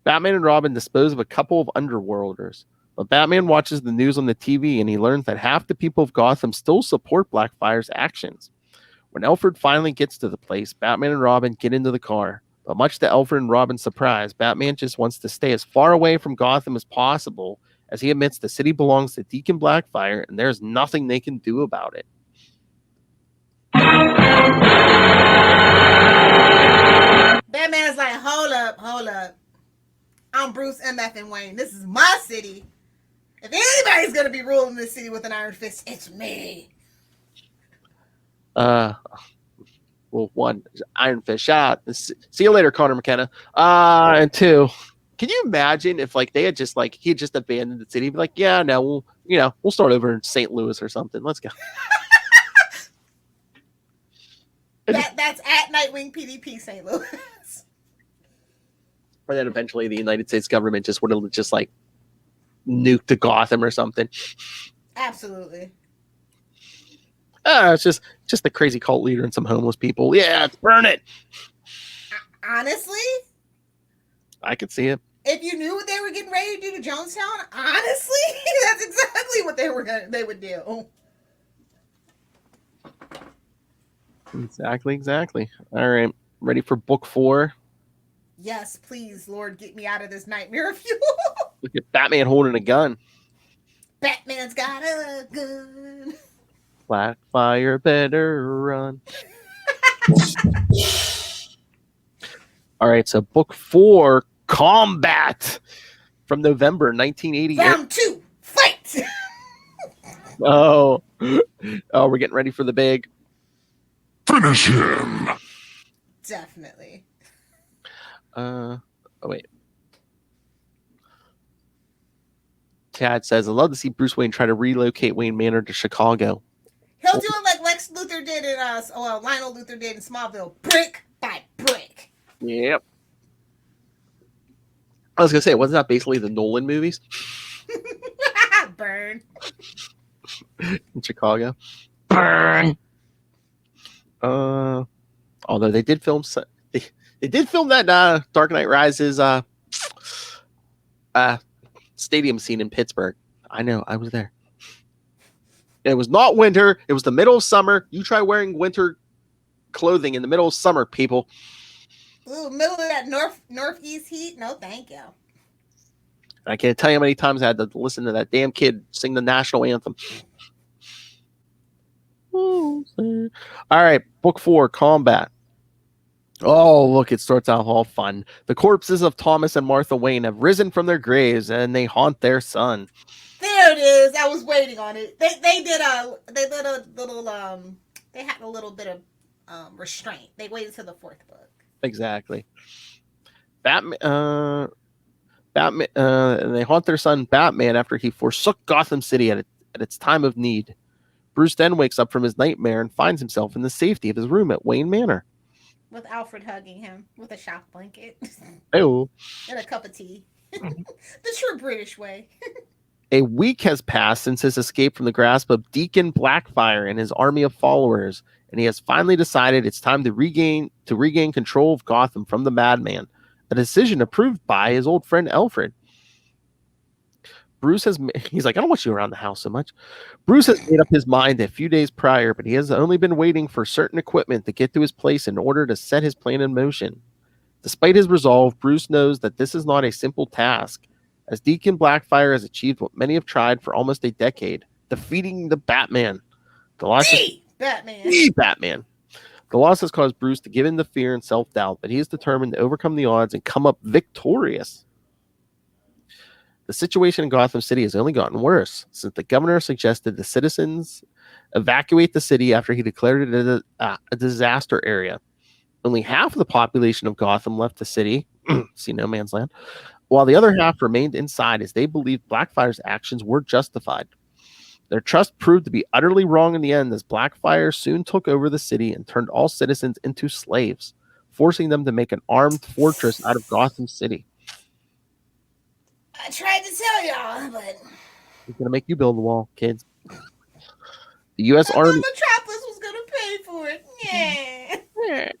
Batman and Robin dispose of a couple of underworlders. But Batman watches the news on the TV and he learns that half the people of Gotham still support Blackfire's actions. When Alfred finally gets to the place, Batman and Robin get into the car. But much to Alfred and Robin's surprise, Batman just wants to stay as far away from Gotham as possible, as he admits the city belongs to Deacon Blackfire and there's nothing they can do about it. Batman's like, hold up. I'm Bruce MF and Wayne. This is my city. If anybody's gonna be ruling this city with an iron fist, it's me. Well, one, Iron Fist. Shout out. See you later, Connor McKenna. And two, can you imagine if like they had just like he had just abandoned the city? Be like, yeah, no, we'll start over in St. Louis or something. Let's go. That's at Nightwing PDP St. Louis. Or then eventually the United States government just would have just like nuked to Gotham or something. Absolutely. It's just the crazy cult leader and some homeless people. Yeah, let's burn it. Honestly, I could see it. if you knew what they were getting ready to do to Jonestown, honestly, that's exactly what they would do. Exactly. All right, ready for book 4? Yes, please, Lord, get me out of this nightmare of you. Look at Batman holding a gun. Batman's got a gun. Blackfire better run. All right, so book 4, Combat, from November 1988. Round 2, fight. Oh, we're getting ready for the big. Finish him. Definitely. Oh wait. Tad says, I'd love to see Bruce Wayne try to relocate Wayne Manor to Chicago. He'll do it like Lex Luthor did in Lionel Luthor did in Smallville, brick by brick. Yep. I was gonna say, wasn't that basically the Nolan movies Burn. in Chicago? Burn. Although they did film they did film that Dark Knight Rises stadium scene in Pittsburgh. I know, I was there. It was not winter. It was the middle of summer. You try wearing winter clothing in the middle of summer, people. Ooh, middle of that northeast heat? No, thank you. I can't tell you how many times I had to listen to that damn kid sing the national anthem. All right, book 4, Combat. Oh, look, it starts out all fun. The corpses of Thomas and Martha Wayne have risen from their graves and they haunt their son. There it is. I was waiting on it. They had a little bit of restraint. They waited till the 4th book. Exactly. Batman and they haunt their son Batman after he forsook Gotham City at its time of need. Bruce then wakes up from his nightmare and finds himself in the safety of his room at Wayne Manor. With Alfred hugging him with a shock blanket. Oh. And a cup of tea. The true British way. A week has passed since his escape from the grasp of Deacon Blackfire and his army of followers, and he has finally decided it's time to regain control of Gotham from the Madman, a decision approved by his old friend Alfred. He's like, I don't want you around the house so much. Bruce has made up his mind a few days prior, but he has only been waiting for certain equipment to get to his place in order to set his plan in motion. Despite his resolve, Bruce knows that this is not a simple task, as Deacon Blackfire has achieved what many have tried for almost a decade, defeating the Batman. The Batman. The loss has caused Bruce to give in to fear and self-doubt, but he is determined to overcome the odds and come up victorious. The situation in Gotham City has only gotten worse since the governor suggested the citizens evacuate the city after he declared it a disaster area. Only half of the population of Gotham left the city, see no man's land, while the other half remained inside as they believed Blackfire's actions were justified. Their trust proved to be utterly wrong in the end, as Blackfire soon took over the city and turned all citizens into slaves, forcing them to make an armed fortress out of Gotham City. I tried to tell y'all, but He's going to make you build the wall, kids. The U.S. I Army. thought Metropolis was going to pay for it. Yeah.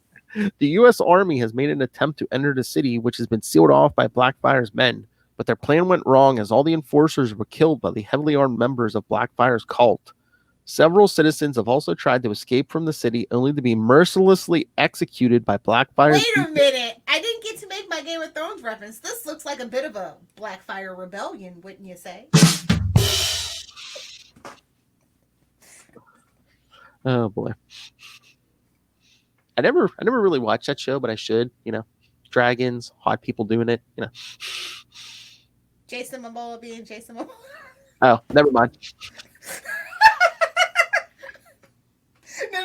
The U.S. Army has made an attempt to enter the city, which has been sealed off by Blackfire's men, but their plan went wrong as all the enforcers were killed by the heavily armed members of Blackfire's cult. Several citizens have also tried to escape from the city, only to be mercilessly executed by Blackfire's. Wait a minute. I didn't get to make my Game of Thrones reference. This looks like a bit of a Blackfire rebellion, wouldn't you say? Oh boy. I never really watched that show, but I should, dragons, hot people doing it, Jason Momoa being Jason Momoa. Oh, never mind.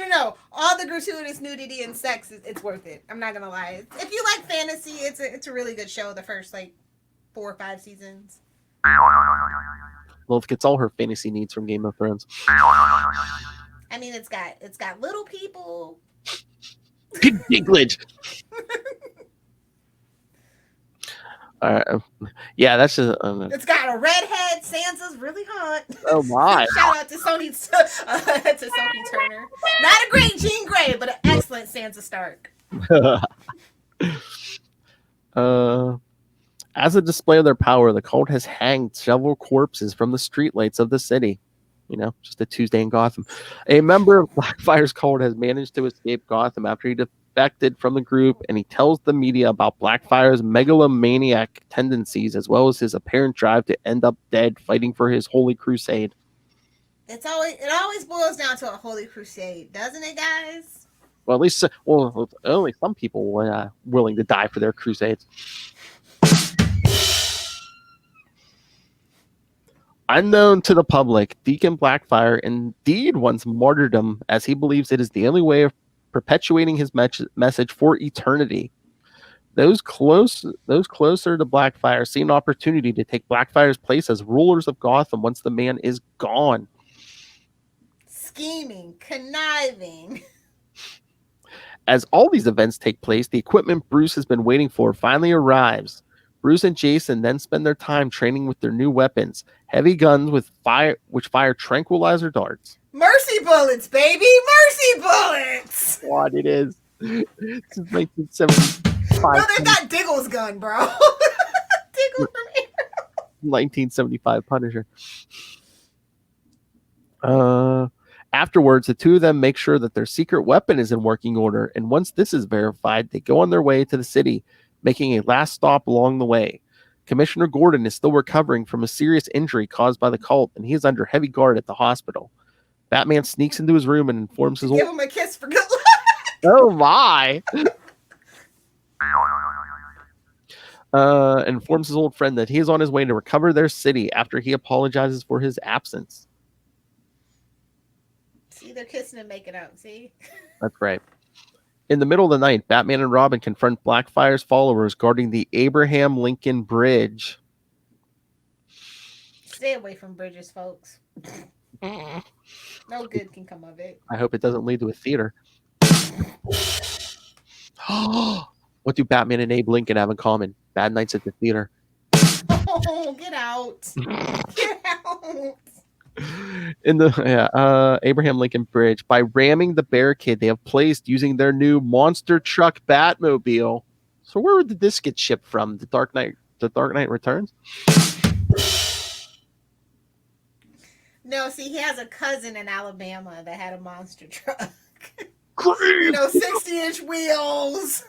No. All the gratuitous nudity and sex, it's worth it. I'm not gonna lie. If you like fantasy, it's a really good show. The first 4 or 5 seasons. Well, it gets all her fantasy needs from Game of Thrones. I mean, it's got little people. Dinklage. Yeah, that's just. It's got a redhead. Sansa's really hot. Oh my! Shout out to Sophie Turner. Not a great Jean Grey, but an excellent Sansa Stark. As a display of their power, the cult has hanged several corpses from the streetlights of the city. Just a Tuesday in Gotham. A member of Blackfire's cult has managed to escape Gotham after he defected from the group, and he tells the media about Blackfire's megalomaniac tendencies, as well as his apparent drive to end up dead fighting for his holy crusade. It always boils down to a holy crusade, doesn't it, guys? Well, at least, only some people were willing to die for their crusades. Unknown to the public, Deacon Blackfire indeed wants martyrdom, as he believes it is the only way of perpetuating his message for eternity. Those closer to Blackfire see an opportunity to take Blackfire's place as rulers of Gotham once the man is gone. Scheming, conniving. As all these events take place, the equipment Bruce has been waiting for finally arrives. Bruce and Jason then spend their time training with their new weapons, heavy guns which fire tranquilizer darts. Mercy bullets, baby! Mercy bullets! What it is. Since 1975. No, they've got Diggle's gun, bro. Diggle from Arrow. 1975 Punisher. Afterwards, the two of them make sure that their secret weapon is in working order, and once this is verified, they go on their way to the city, making a last stop along the way. Commissioner Gordon is still recovering from a serious injury caused by the cult, and he is under heavy guard at the hospital. Batman sneaks into his room and informs his Give him a kiss for good luck. Oh my! Informs his old friend that he is on his way to recover their city after he apologizes for his absence. See, they're kissing and making out. See? That's right. In the middle of the night, Batman and Robin confront Blackfire's followers guarding the Abraham Lincoln Bridge. Stay away from bridges, folks. No good can come of it. I hope it doesn't lead to a theater. What do Batman and Abe Lincoln have in common? Bad nights at the theater. Oh, get out. Get out. In the Abraham Lincoln Bridge, by ramming the barricade they have placed using their new monster truck Batmobile. So where did this get shipped from? The Dark Knight Returns? No, see, he has a cousin in Alabama that had a monster truck. Grave 60-inch wheels.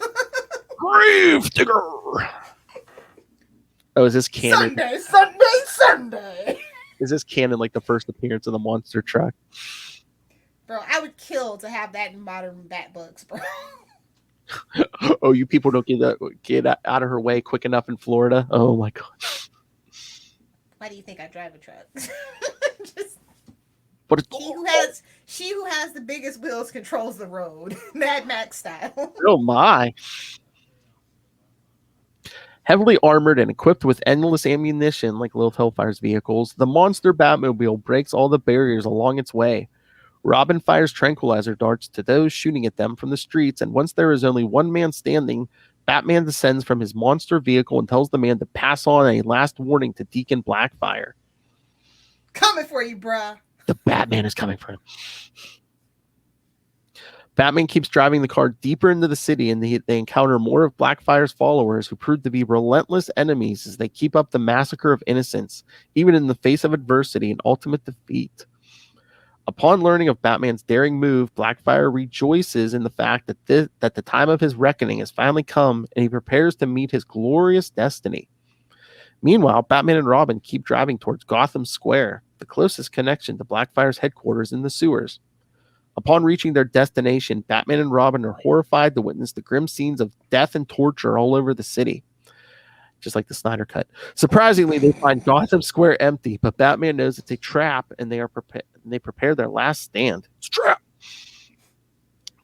Grave digger. Oh, is this canon? Sunday. Is this canon like the first appearance of the monster truck? Bro, I would kill to have that in modern Bat books, bro. Oh, you people don't get out of her way quick enough in Florida? Oh my god. Why do you think I drive a truck? But she who has the biggest wheels controls the road. Mad Max style. Oh my. Heavily armored and equipped with endless ammunition like Lilith Hellfire's vehicles, the monster Batmobile breaks all the barriers along its way. Robin fires tranquilizer darts to those shooting at them from the streets, and once there is only one man standing, Batman descends from his monster vehicle and tells the man to pass on a last warning to Deacon Blackfire. Coming for you, bruh. The Batman is coming for him. Batman keeps driving the car deeper into the city, and they encounter more of Blackfire's followers, who prove to be relentless enemies as they keep up the massacre of innocents, even in the face of adversity and ultimate defeat. Upon learning of Batman's daring move, Blackfire rejoices in the fact that the time of his reckoning has finally come, and he prepares to meet his glorious destiny. Meanwhile, Batman and Robin keep driving towards Gotham Square, the closest connection to Blackfire's headquarters in the sewers. Upon reaching their destination, Batman and Robin are horrified to witness the grim scenes of death and torture all over the city. Just like the Snyder Cut. Surprisingly, they find Gotham Square empty, but Batman knows it's a trap, and they prepare their last stand. It's a trap!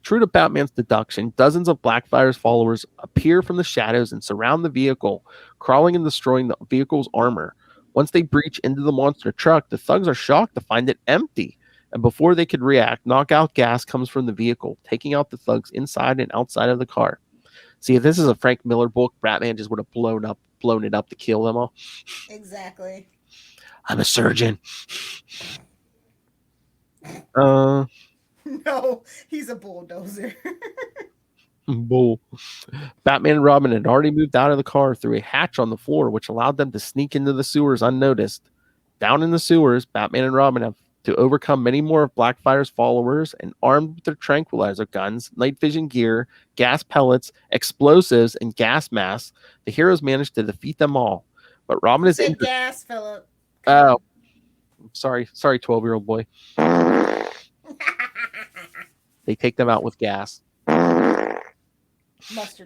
True to Batman's deduction, dozens of Blackfire's followers appear from the shadows and surround the vehicle, crawling and destroying the vehicle's armor. Once they breach into the monster truck, the thugs are shocked to find it empty. And before they could react, knockout gas comes from the vehicle, taking out the thugs inside and outside of the car. See, if this is a Frank Miller book, Batman just would have blown it up to kill them all. Exactly. I'm a surgeon. No, he's a bulldozer. Bull. Batman and Robin had already moved out of the car through a hatch on the floor, which allowed them to sneak into the sewers unnoticed. Down in the sewers, Batman and Robin have to overcome many more of Blackfire's followers, and armed with their tranquilizer guns, night vision gear, gas pellets, explosives, and gas masks, the heroes manage to defeat them all. But Robin is injured. Gas, Philip. Oh, sorry, 12-year-old boy. They take them out with gas. Mustard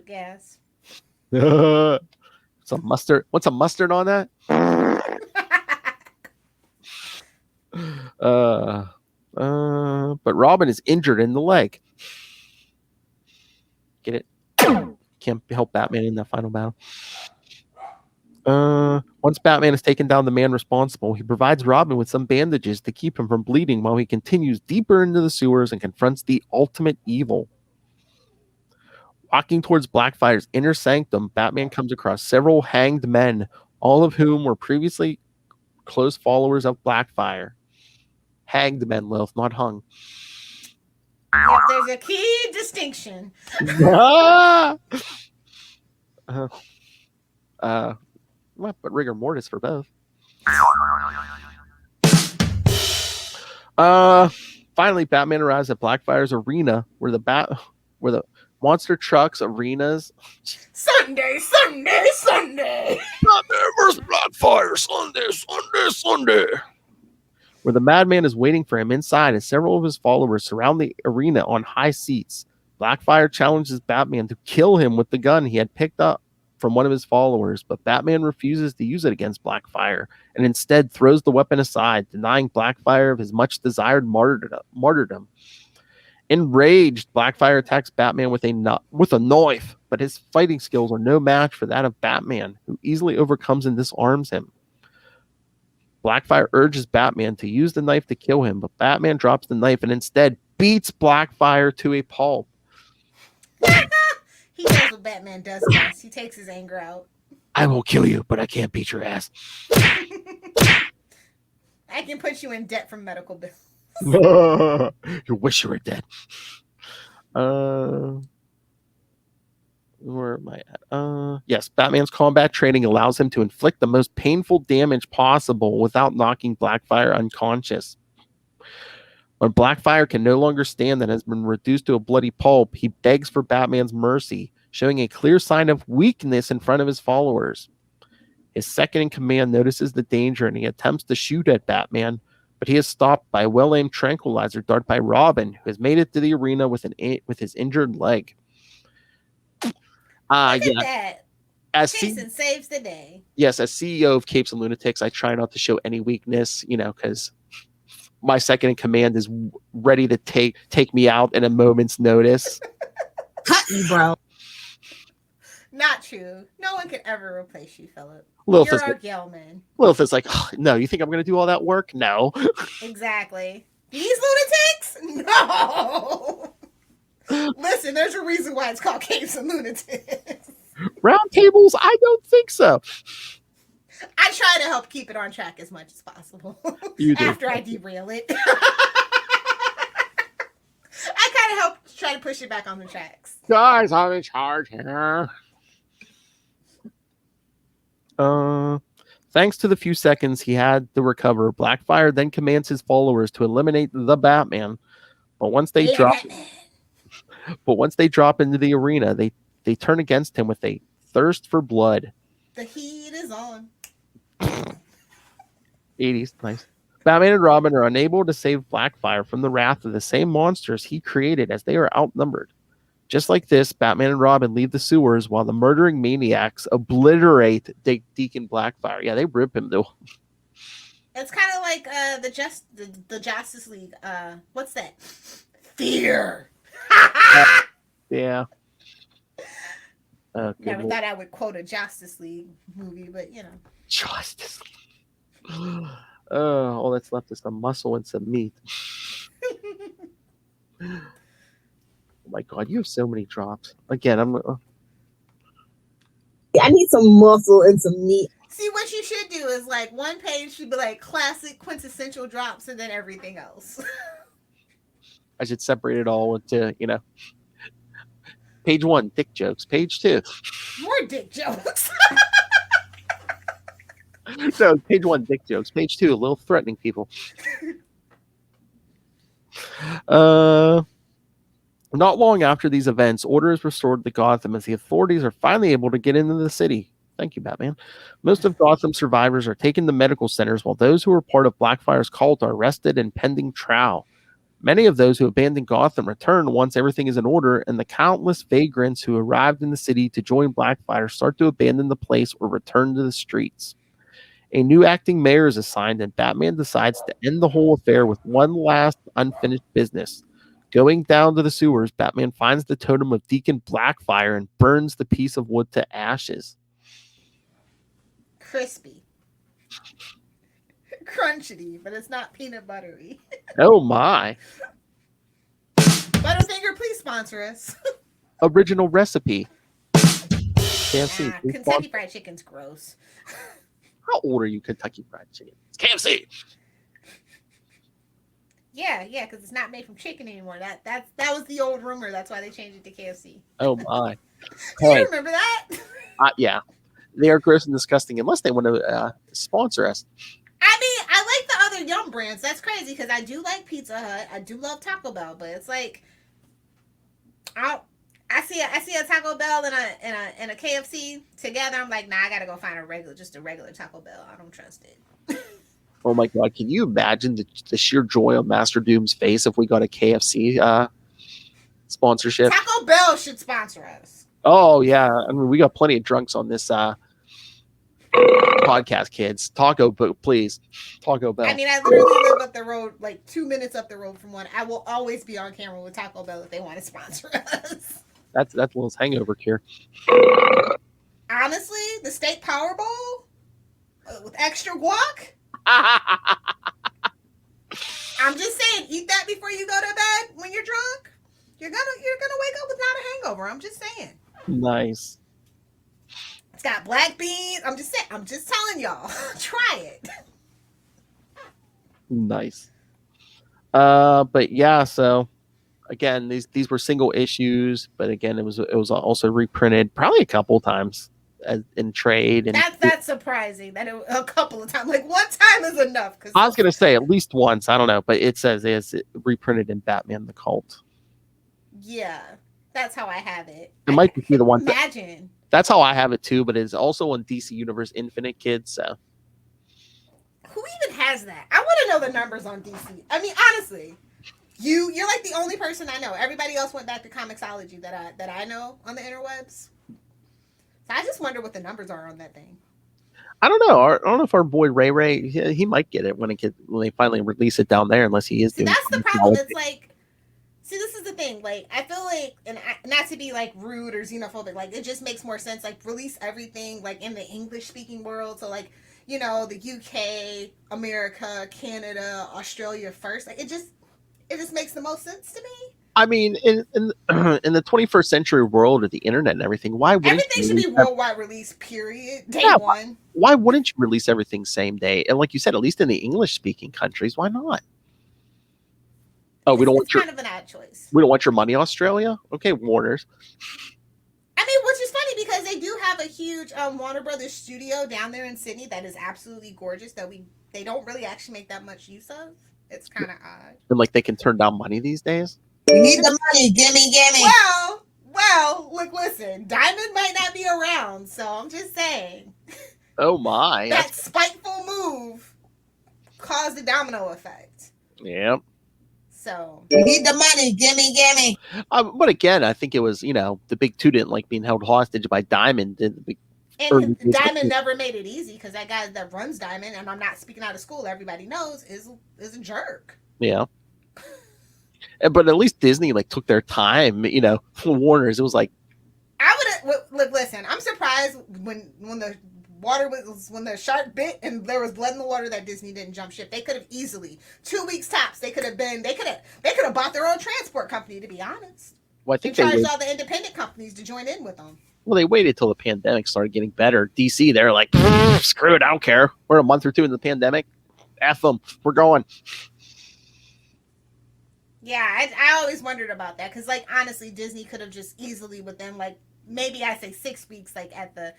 gas. What's a mustard on that? But Robin is injured in the leg. Get it? Can't help Batman in that final battle. Once Batman has taken down the man responsible, he provides Robin with some bandages to keep him from bleeding while he continues deeper into the sewers and confronts the ultimate evil. Walking towards Blackfire's inner sanctum, Batman comes across several hanged men, all of whom were previously close followers of Blackfire. Hanged men, Lilith, not hung. Yep, there's a key distinction. But rigor mortis for both. Finally, Batman arrives at Blackfire's arena, where the monster trucks arenas. Sunday. Batman vs. Blackfire, Sunday. Where the madman is waiting for him inside, as several of his followers surround the arena on high seats. Blackfire challenges Batman to kill him with the gun he had picked up from one of his followers, but Batman refuses to use it against Blackfire and instead throws the weapon aside, denying Blackfire of his much-desired martyrdom. Enraged, Blackfire attacks Batman with a knife, but his fighting skills are no match for that of Batman, who easily overcomes and disarms him. Blackfire urges Batman to use the knife to kill him, but Batman drops the knife and instead beats Blackfire to a pulp. He knows what Batman does best. He takes his anger out. I will kill you, but I can't beat your ass. I can put you in debt from medical bills. You wish you were dead. Where am I at? Yes, Batman's combat training allows him to inflict the most painful damage possible without knocking Blackfire unconscious. When Blackfire can no longer stand and has been reduced to a bloody pulp, he begs for Batman's mercy, showing a clear sign of weakness in front of his followers. His second in command notices the danger and he attempts to shoot at Batman, but he is stopped by a well-aimed tranquilizer dart by Robin, who has made it to the arena with his injured leg. That. Jason saves the day. Yes, as CEO of Capes and Lunatics, I try not to show any weakness, because my second in command is ready to take me out in a moment's notice. Cut me, bro. Not true. No one could ever replace you, Philip. Lilith You're is, our Gelman. Lilith is like, oh, no, you think I'm going to do all that work? No. Exactly. These lunatics? No. Listen, there's a reason why it's called Capes and Lunatics. Round tables? I don't think so. I try to help keep it on track as much as possible. You do. After I derail it. I kind of help try to push it back on the tracks. Guys, I'm in charge here. Thanks to the few seconds he had to recover, Blackfire then commands his followers to eliminate the Batman. But once they drop into the arena, they turn against him with a thirst for blood. The heat is on. 80s, nice. Batman and Robin are unable to save Blackfire from the wrath of the same monsters he created as they are outnumbered. Just like this, Batman and Robin leave the sewers while the murdering maniacs obliterate Deacon Blackfire. Yeah, they rip him though. It's kind of like the Justice League. What's that? Fear. Yeah. Never thought I would quote a Justice League movie, but you know. Justice League. All that's left is some muscle and some meat. Oh my god, you have so many drops. Again, I need some muscle and some meat. See, what you should do is like one page should be like classic quintessential drops and then everything else. I should separate it all into, page 1, dick jokes. Page 2. More dick jokes. No, page 1, dick jokes. Page 2, a little threatening people. Not long after these events, order is restored to Gotham as the authorities are finally able to get into the city. Thank you, Batman. Most of Gotham's survivors are taken to medical centers, while those who are part of Blackfire's cult are arrested and pending trial. Many of those who abandoned Gotham return once everything is in order, and the countless vagrants who arrived in the city to join Blackfire start to abandon the place or return to the streets. A new acting mayor is assigned, and Batman decides to end the whole affair with one last unfinished business. Going down to the sewers, Batman finds the totem of Deacon Blackfire and burns the piece of wood to ashes. Crispy. Crunchity, but it's not peanut buttery. Oh my. Butterfinger, please sponsor us. Original recipe. KFC. Kentucky Fried Chicken's gross. How old are you, Kentucky Fried Chicken? It's KFC. Yeah, because it's not made from chicken anymore. That was the old rumor. That's why they changed it to KFC. Oh my. Do you remember that? Yeah. They are gross and disgusting unless they want to sponsor us. I mean, I like the other Yum brands. That's crazy because I do like Pizza Hut. I do love Taco Bell, but it's like I see a Taco Bell and a KFC together. I'm like, nah, I gotta go find a regular Taco Bell. I don't trust it. Oh my god, can you imagine the sheer joy on Master Doom's face if we got a KFC sponsorship? Taco Bell should sponsor us. Oh yeah, I mean we got plenty of drunks on this podcast, kids. Taco Bell, please. Taco Bell. I mean, I literally live up the road, like 2 minutes up the road from one. I will always be on camera with Taco Bell if they want to sponsor us. That's Lil's hangover cure. Honestly, the steak power bowl with extra guac. I'm just saying, eat that before you go to bed when you're drunk. You're gonna wake up without a hangover. I'm just saying. Nice. It's got black beans. I'm just telling y'all. Try it. Nice. But yeah, so again, these were single issues, but again, it was also reprinted probably a couple times in trade. And that's surprising that a couple of times, like one time is enough. Cause I was gonna say at least once. I don't know, but it says it's reprinted in Batman the Cult. Yeah, that's how I have it. It might be the one. Imagine. That's how I have it too, but it's also on DC Universe Infinite, kids. So who even has that? I want to know the numbers on DC. I mean, honestly, you're like the only person I know. Everybody else went back to Comixology that I know on the interwebs. So I just wonder what the numbers are on that thing. I don't know. I don't know if our boy Ray he might get it when they finally release it down there, unless he is. See, that's the problem. It's like, see, this is the thing. thing. Like, I feel like, not to be like rude or xenophobic, like it just makes more sense. Like, release everything like in the English speaking world. So like, the UK, America, Canada, Australia first. Like, it just makes the most sense to me. I mean, in in the 21st century world of the internet and everything, why wouldn't Everything should be worldwide release, period. Day Yeah, one. why wouldn't you release everything same day? And like you said, at least in the English speaking countries, why not? Oh, It's kind of an odd choice. We don't want your money, Australia. Okay, Warner's. I mean, which is funny because they do have a huge Warner Brothers studio down there in Sydney that is absolutely gorgeous that they don't really actually make that much use of. It's kind of odd. And like they can turn down money these days. We need the money. Gimme. Well, look, listen. Diamond might not be around, so I'm just saying. Oh my! That spiteful move caused a domino effect. Yeah. So we need the money. Gimme. But again, I think it was the big two didn't like being held hostage by Diamond. And Diamond never made it easy because that guy that runs Diamond, and I'm not speaking out of school, everybody knows is a jerk. Yeah. But at least Disney like took their time, Warner's. It was like I would look. Listen, I'm surprised when the water when the shark bit and there was blood in the water that Disney didn't jump ship. They could have easily 2 weeks tops. They could have bought their own transport company. To be honest, well, I think they charged all the independent companies to join in with them. Well, they waited till the pandemic started getting better. DC, they're like, screw it, I don't care. We're a month or two in the pandemic. F them, we're going. Yeah, I always wondered about that because, like, honestly, Disney could have just easily within, like, maybe I say 6 weeks, like at the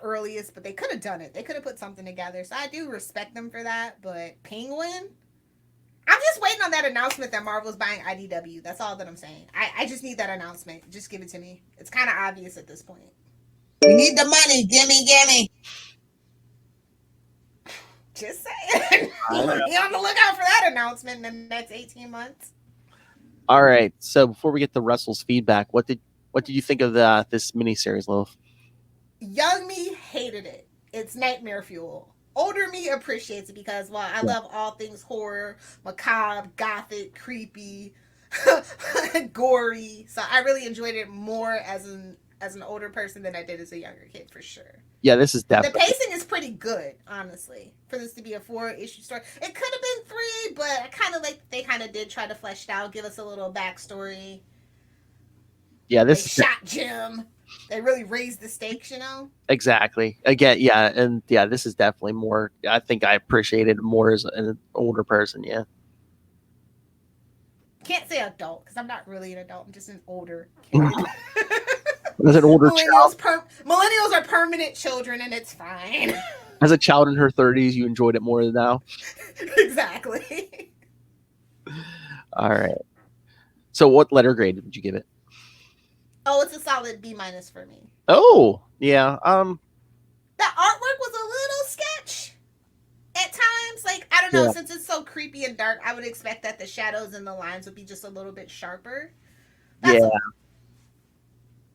earliest, but they could have done it. They could have put something together. So I do respect them for that. But Penguin, I'm just waiting on that announcement that Marvel's buying IDW. That's all that I'm saying. I just need that announcement. Just give it to me. It's kind of obvious at this point. We need the money. Gimme. Just saying. Be on the lookout for that announcement in the next 18 months. All right. So before we get to Russell's feedback, what did you think of this miniseries, Lilith? Young me hated it. It's nightmare fuel. Older me appreciates it because while I love all things horror, macabre, gothic, creepy, gory, so I really enjoyed it more as an older person than I did as a younger kid, for sure. Yeah, this is definitely. The pacing is pretty good, honestly, for this to be a 4-issue story. It could have been 3, but I kind of like they kind of did try to flesh it out, give us a little backstory. Yeah, they shot Jim. They really raised the stakes, Exactly. Again, yeah, and yeah, this is definitely more. I think I appreciated it more as an older person. Yeah. Can't say adult because I'm not really an adult. I'm just an older kid. As an older child, millennials are permanent children, and it's fine. As a child in her 30s, you enjoyed it more than now. Exactly. All right. So, what letter grade did you give it? Oh, it's a solid B- for me. Oh, yeah. The artwork was a little sketch at times. Like, I don't know, since it's so creepy and dark, I would expect that the shadows and the lines would be just a little bit sharper. It's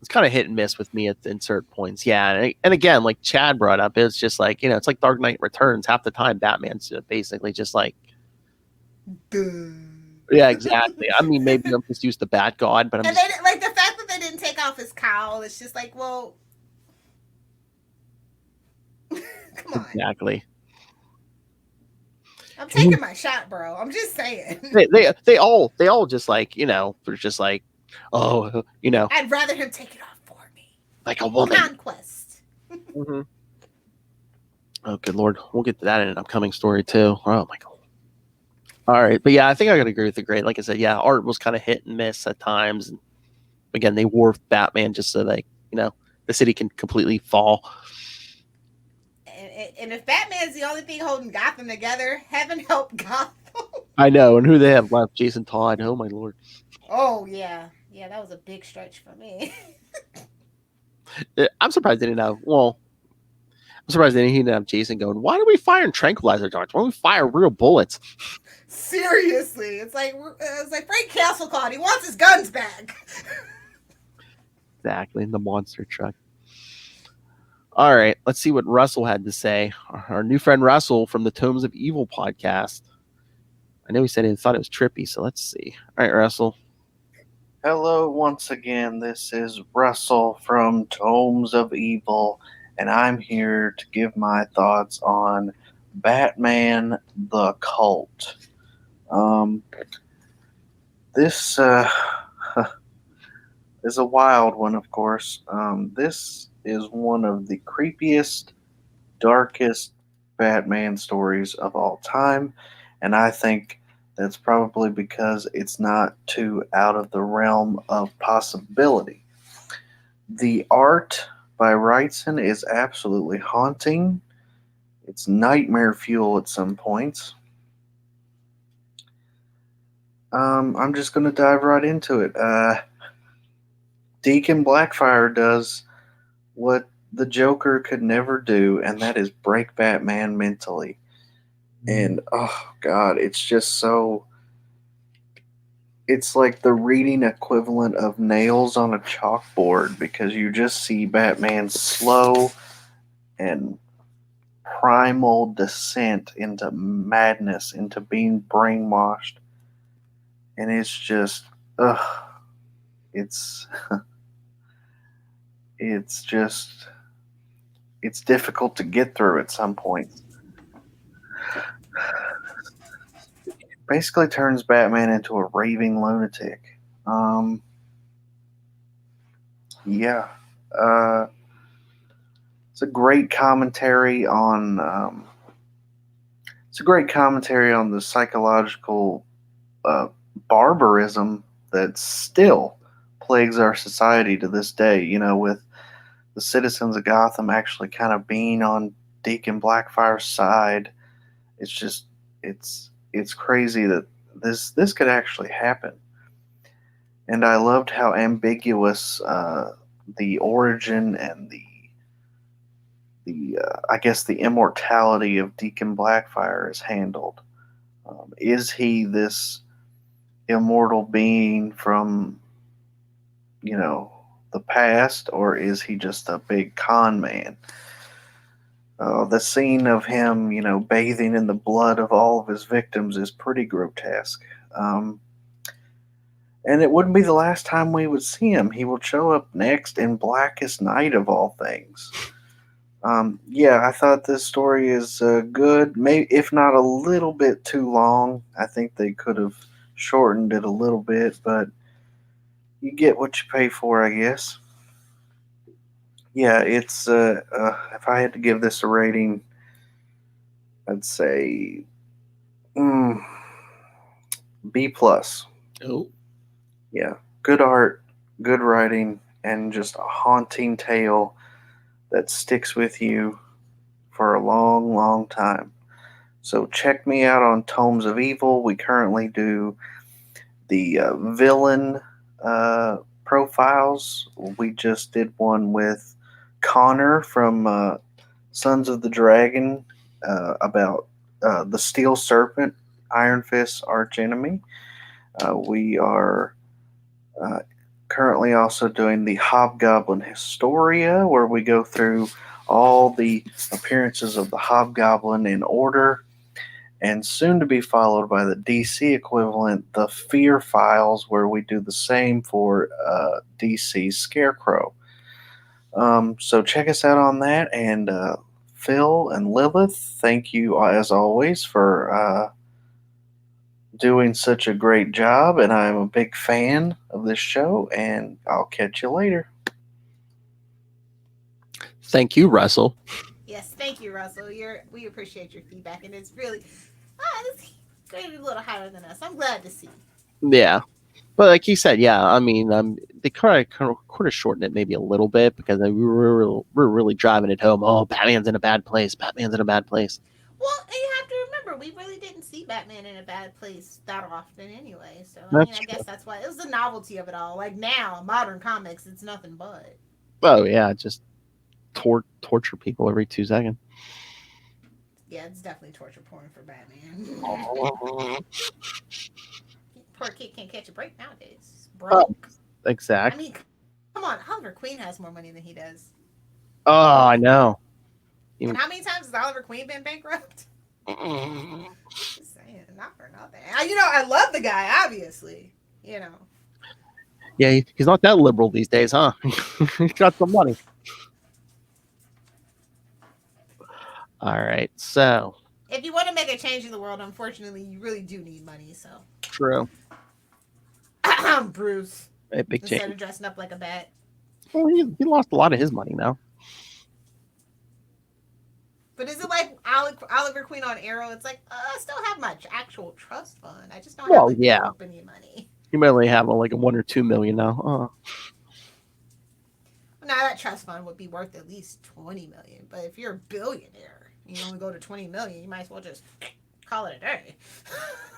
kind of hit and miss with me in certain points. Yeah. And again, like Chad brought up, it's just like, it's like Dark Knight Returns. Half the time, Batman's basically just like. Yeah, exactly. I mean, maybe I'm just used to Bat God, but I'm and just... like the fact that they didn't take off his cowl, it's just like, well, come on. Exactly. I'm taking my shot, bro. I'm just saying. They all just like, they're just like, oh, I'd rather him take it off for me. Like a woman. Conquest. Mm-hmm. Oh, good Lord. We'll get to that in an upcoming story too. Oh my God. All right. But yeah, I think I could agree with the grade. Like I said, yeah, art was kind of hit and miss at times. And again, they wore Batman just so like, the city can completely fall. And if Batman's the only thing holding Gotham together, heaven help Gotham. I know. And who they have left? Jason Todd. Oh my Lord. Oh yeah. Yeah, that was a big stretch for me. I'm surprised they didn't have, I'm surprised they didn't have Jason going, why are we firing tranquilizer darts? Why don't we fire real bullets? Seriously. It's like Frank Castle called. He wants his guns back. Exactly. In the monster truck. All right. Let's see what Russell had to say. Our new friend Russell from the Tomes of Evil podcast. I know he said he thought it was trippy, so let's see. All right, Russell. Hello, once again. This is Russell from Tomes of Evil, and I'm here to give my thoughts on Batman the Cult. This is a wild one, of course. This is one of the creepiest, darkest Batman stories of all time, and I think that's probably because it's not too out of the realm of possibility. The art by Wrightson is absolutely haunting. It's nightmare fuel at some points. I'm just going to dive right into it. Deacon Blackfire does what the Joker could never do, and that is break Batman mentally. And oh god, it's just so. It's like the reading equivalent of nails on a chalkboard because you just see Batman's slow and primal descent into madness, into being brainwashed. And it's just, ugh, it's, it's just, it's difficult to get through at some points. Basically turns Batman into a raving lunatic. Yeah. Uh, it's a great commentary on, it's a great commentary on the psychological uh, barbarism that still plagues our society to this day. You know, with the citizens of Gotham actually kind of being on Deacon Blackfire's side. It's just it's crazy that this could actually happen. And I loved how ambiguous the origin and the I guess the immortality of Deacon Blackfire is handled. Is he this immortal being from, you know, the past, or is he just a big con man? The scene of him, you know, bathing in the blood of all of his victims is pretty grotesque. Um, and it wouldn't be the last time we would see him. He will show up next in Blackest Night of all things. Yeah, I thought this story is good, maybe if not a little bit too long. I think they could have shortened it a little bit, but you get what you pay for, I guess. Yeah, it's if I had to give this a rating, I'd say mm, B plus. Oh, Yeah, good art, good writing, and just a haunting tale that sticks with you for a long, long time. So check me out on Tomes of Evil. We currently do the villain profiles. We just did one with Connor from Sons of the Dragon about the Steel Serpent, Iron Fist's archenemy. We are uh, currently also doing the Hobgoblin Historia, where we go through all the appearances of the Hobgoblin in order, and soon to be followed by the DC equivalent, the Fear Files, where we do the same for DC's Scarecrow. So check us out on that, and Phil and Lilith, thank you as always for doing such a great job, and I'm a big fan of this show, and I'll catch you later. thank you, Russell. Yes, thank you, Russell. We appreciate your feedback, and it's really it's going to be a little higher than us. I'm glad to see. Yeah, but like you said, yeah, I mean, they kind of shortened it maybe a little bit because we were really driving it home. Oh, Batman's in a bad place. Batman's in a bad place. Well, and you have to remember, we really didn't see Batman in a bad place that often anyway. So, That's I true. guess that's why it was the novelty of it all. Like now, modern comics, it's nothing but. Oh yeah, just torture people every 2 seconds. Yeah, it's definitely torture porn for Batman. Poor kid can't catch a break nowadays. Broke. I Exactly. mean, come on, Oliver Queen has more money than he does. Oh, I know. And how many times has Oliver Queen been bankrupt? Just saying, not for nothing. I love the guy, obviously. Yeah, he's not that liberal these days, huh? He's got some money. All right, so If you want to make a change in the world, unfortunately, you really do need money. So, true. Bruce, A big instead change. of dressing up like a bat. Well, he lost a lot of his money now. But is it like Oliver Queen on Arrow? It's like, I still have my actual trust fund. I just don't have like company money. You might only have like a 1 or 2 million now. Oh. Now that trust fund would be worth at least 20 million. But if you're a billionaire, you only go to 20 million, you might as well just call it a day. I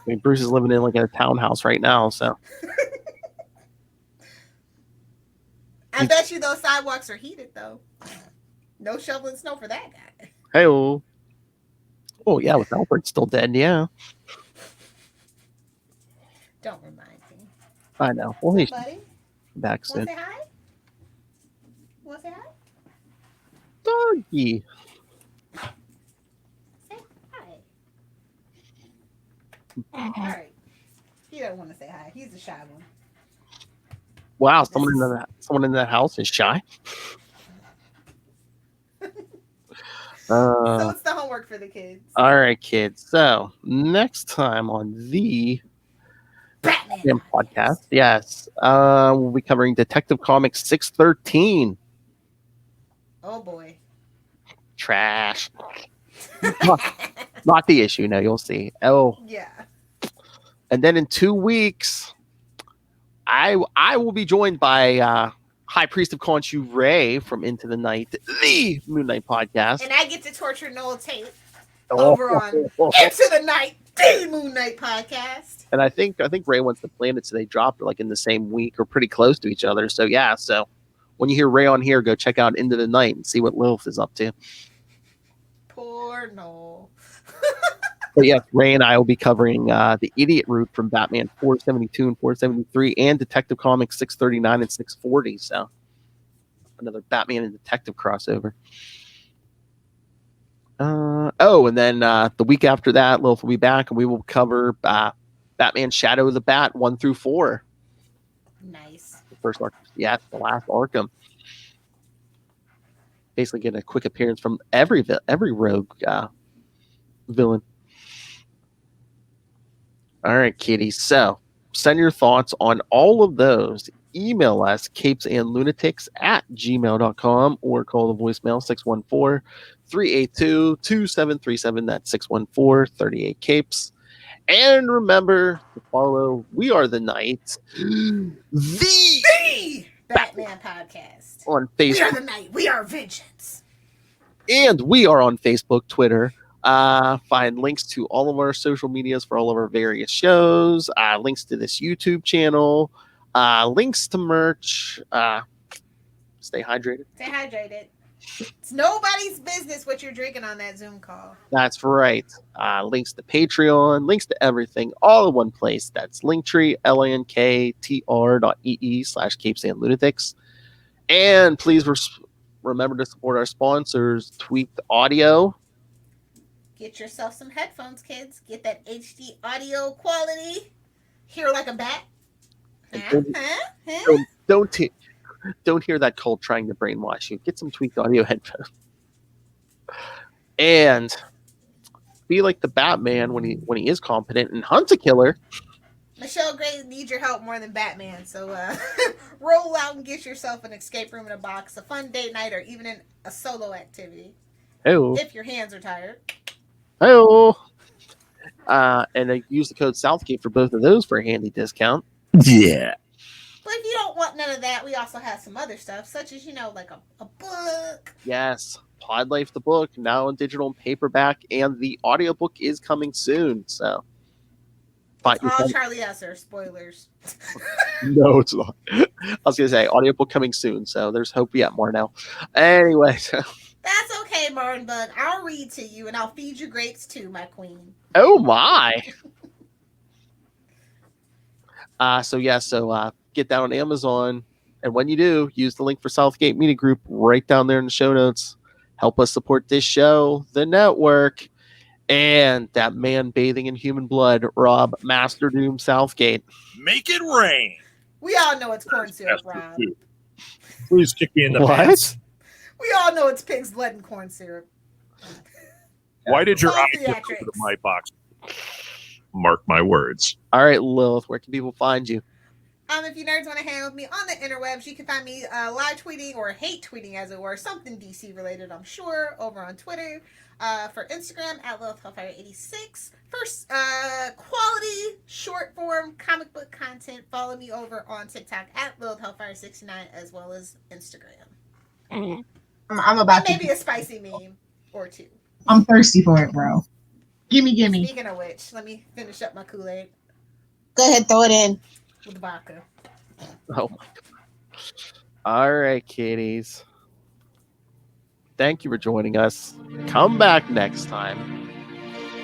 mean, Bruce is living in like a townhouse right now, so. I bet you those sidewalks are heated though. No shoveling snow for that guy. Hey-oh. Oh yeah, with Albert still dead, yeah. Don't remind me. I know. Well, he's buddy, back soon. Want to say hi? Want to say hi? Doggy. Say hi. All right. He doesn't want to say hi. He's the shy one. Wow, someone in that house is shy. So it's the homework for the kids. All right, kids. So next time on the Batman podcast, yes, we'll be covering Detective Comics 613. Oh boy. Trash. Not the issue. No, you'll see. Oh yeah. And then in 2 weeks, I will be joined by High Priest of Khonshu Ray from Into the Night, the Moon Knight podcast. And I get to torture Noel Tate over on Into the Night, the Moon Knight podcast. And I think Ray wants to plan it so they drop it like in the same week or pretty close to each other. So yeah, so when you hear Ray on here, go check out Into the Night and see what Lilith is up to. Poor Noel. But yes, Ray and I will be covering the Idiot Route from Batman 472 and 473 and Detective Comics 639 and 640. So another Batman and Detective crossover. And then the week after that, Lilith will be back and we will cover Batman Shadow of the Bat 1 through 4. Nice. The first Arkham. Yeah, it's the last Arkham. Basically getting a quick appearance from every rogue villain. All right, Kitty. So send your thoughts on all of those. Email us, capesandlunatics@gmail.com, or call the voicemail 614-382-2737. That's 614-38-CAPES. And remember to follow We Are the Night, the Batman podcast. On Facebook. We are the night. We are vengeance. And we are on Facebook, Twitter. Find links to all of our social medias for all of our various shows, links to this YouTube channel, links to merch. Stay hydrated. Stay hydrated. It's nobody's business what you're drinking on that Zoom call. That's right. Links to Patreon, links to everything, all in one place. That's Linktree, linktr.ee/capesandlunatics. And please remember to support our sponsors, Tweaked Audio. Get yourself some headphones, kids. Get that HD audio quality. Hear like a bat. Don't hear that cult trying to brainwash you. Get some Tweaked Audio headphones. And be like the Batman when he is competent and hunts a killer. Michelle Gray needs your help more than Batman, so roll out and get yourself an escape room in a box, a fun date night, or even a solo activity. Hey-o. If your hands are tired. Hey-o. And use the code Southgate for both of those for a handy discount. Yeah. But if you don't want none of that, we also have some other stuff, such as, like a book. Yes. Pod Life the book, now in digital and paperback, and the audiobook is coming soon. So It's all Charlie Esser, spoilers. No, it's not. I was going to say, audiobook coming soon, so there's hope yet, Marnell. Anyway. That's okay, Martin Bug. I'll read to you, and I'll feed you grapes too, my queen. Oh, my. So get that on Amazon, and when you do, use the link for Southgate Media Group right down there in the show notes. Help us support this show, the network, and that man bathing in human blood, Rob Master Doom Southgate. Make it rain. We all know it's corn syrup, Rob. Please kick me in the What? pants. We all know it's pig's blood and corn syrup. Why did your All eye get theatrics. over to my box? Mark my words. All right, Lilith, where can people find you? If you nerds want to hang with me on the interwebs, you can find me live tweeting or hate tweeting, as it were, something DC related, I'm sure, over on Twitter. For Instagram at LilithHellfire86. For quality short form comic book content, follow me over on TikTok at LilithHellfire69 as well as Instagram. I'm about Maybe to. a spicy meme or two. I'm thirsty for it, bro. Gimme. Speaking of which, let me finish up my Kool-Aid Go ahead, throw it in. with vodka. Oh my god. All right, kiddies. Thank you for joining us. Come back next time.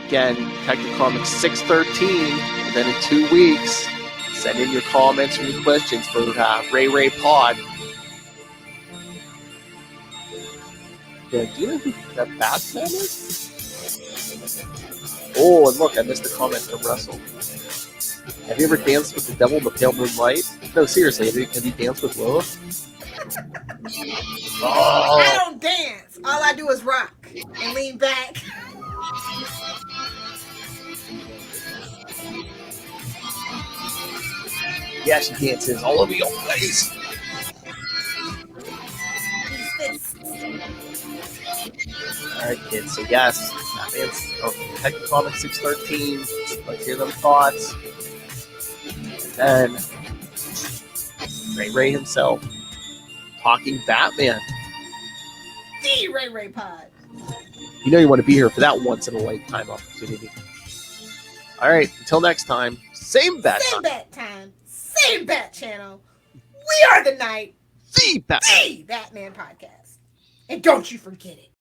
Again, Detective Comics 613. And then in 2 weeks, send in your comments and your questions for Ray Pod. Yeah, do you know who that Batman is? Oh, and look, I missed a comment from Russell. Have you ever danced with the devil in the pale moonlight? No, seriously, have you danced with Lilith? I don't dance. All I do is rock and lean back. Yeah, she dances all over your face. Alright, kids, so yes, Batman's Detective Comics 613. Let's hear them thoughts. And then Ray himself talking Batman. The Ray Pod. You know you want to be here for that once in a lifetime opportunity. Alright, until next time, same bat Same time. bat time. Same bat channel. We are the night. The Batman. The Batman podcast. And don't you forget it.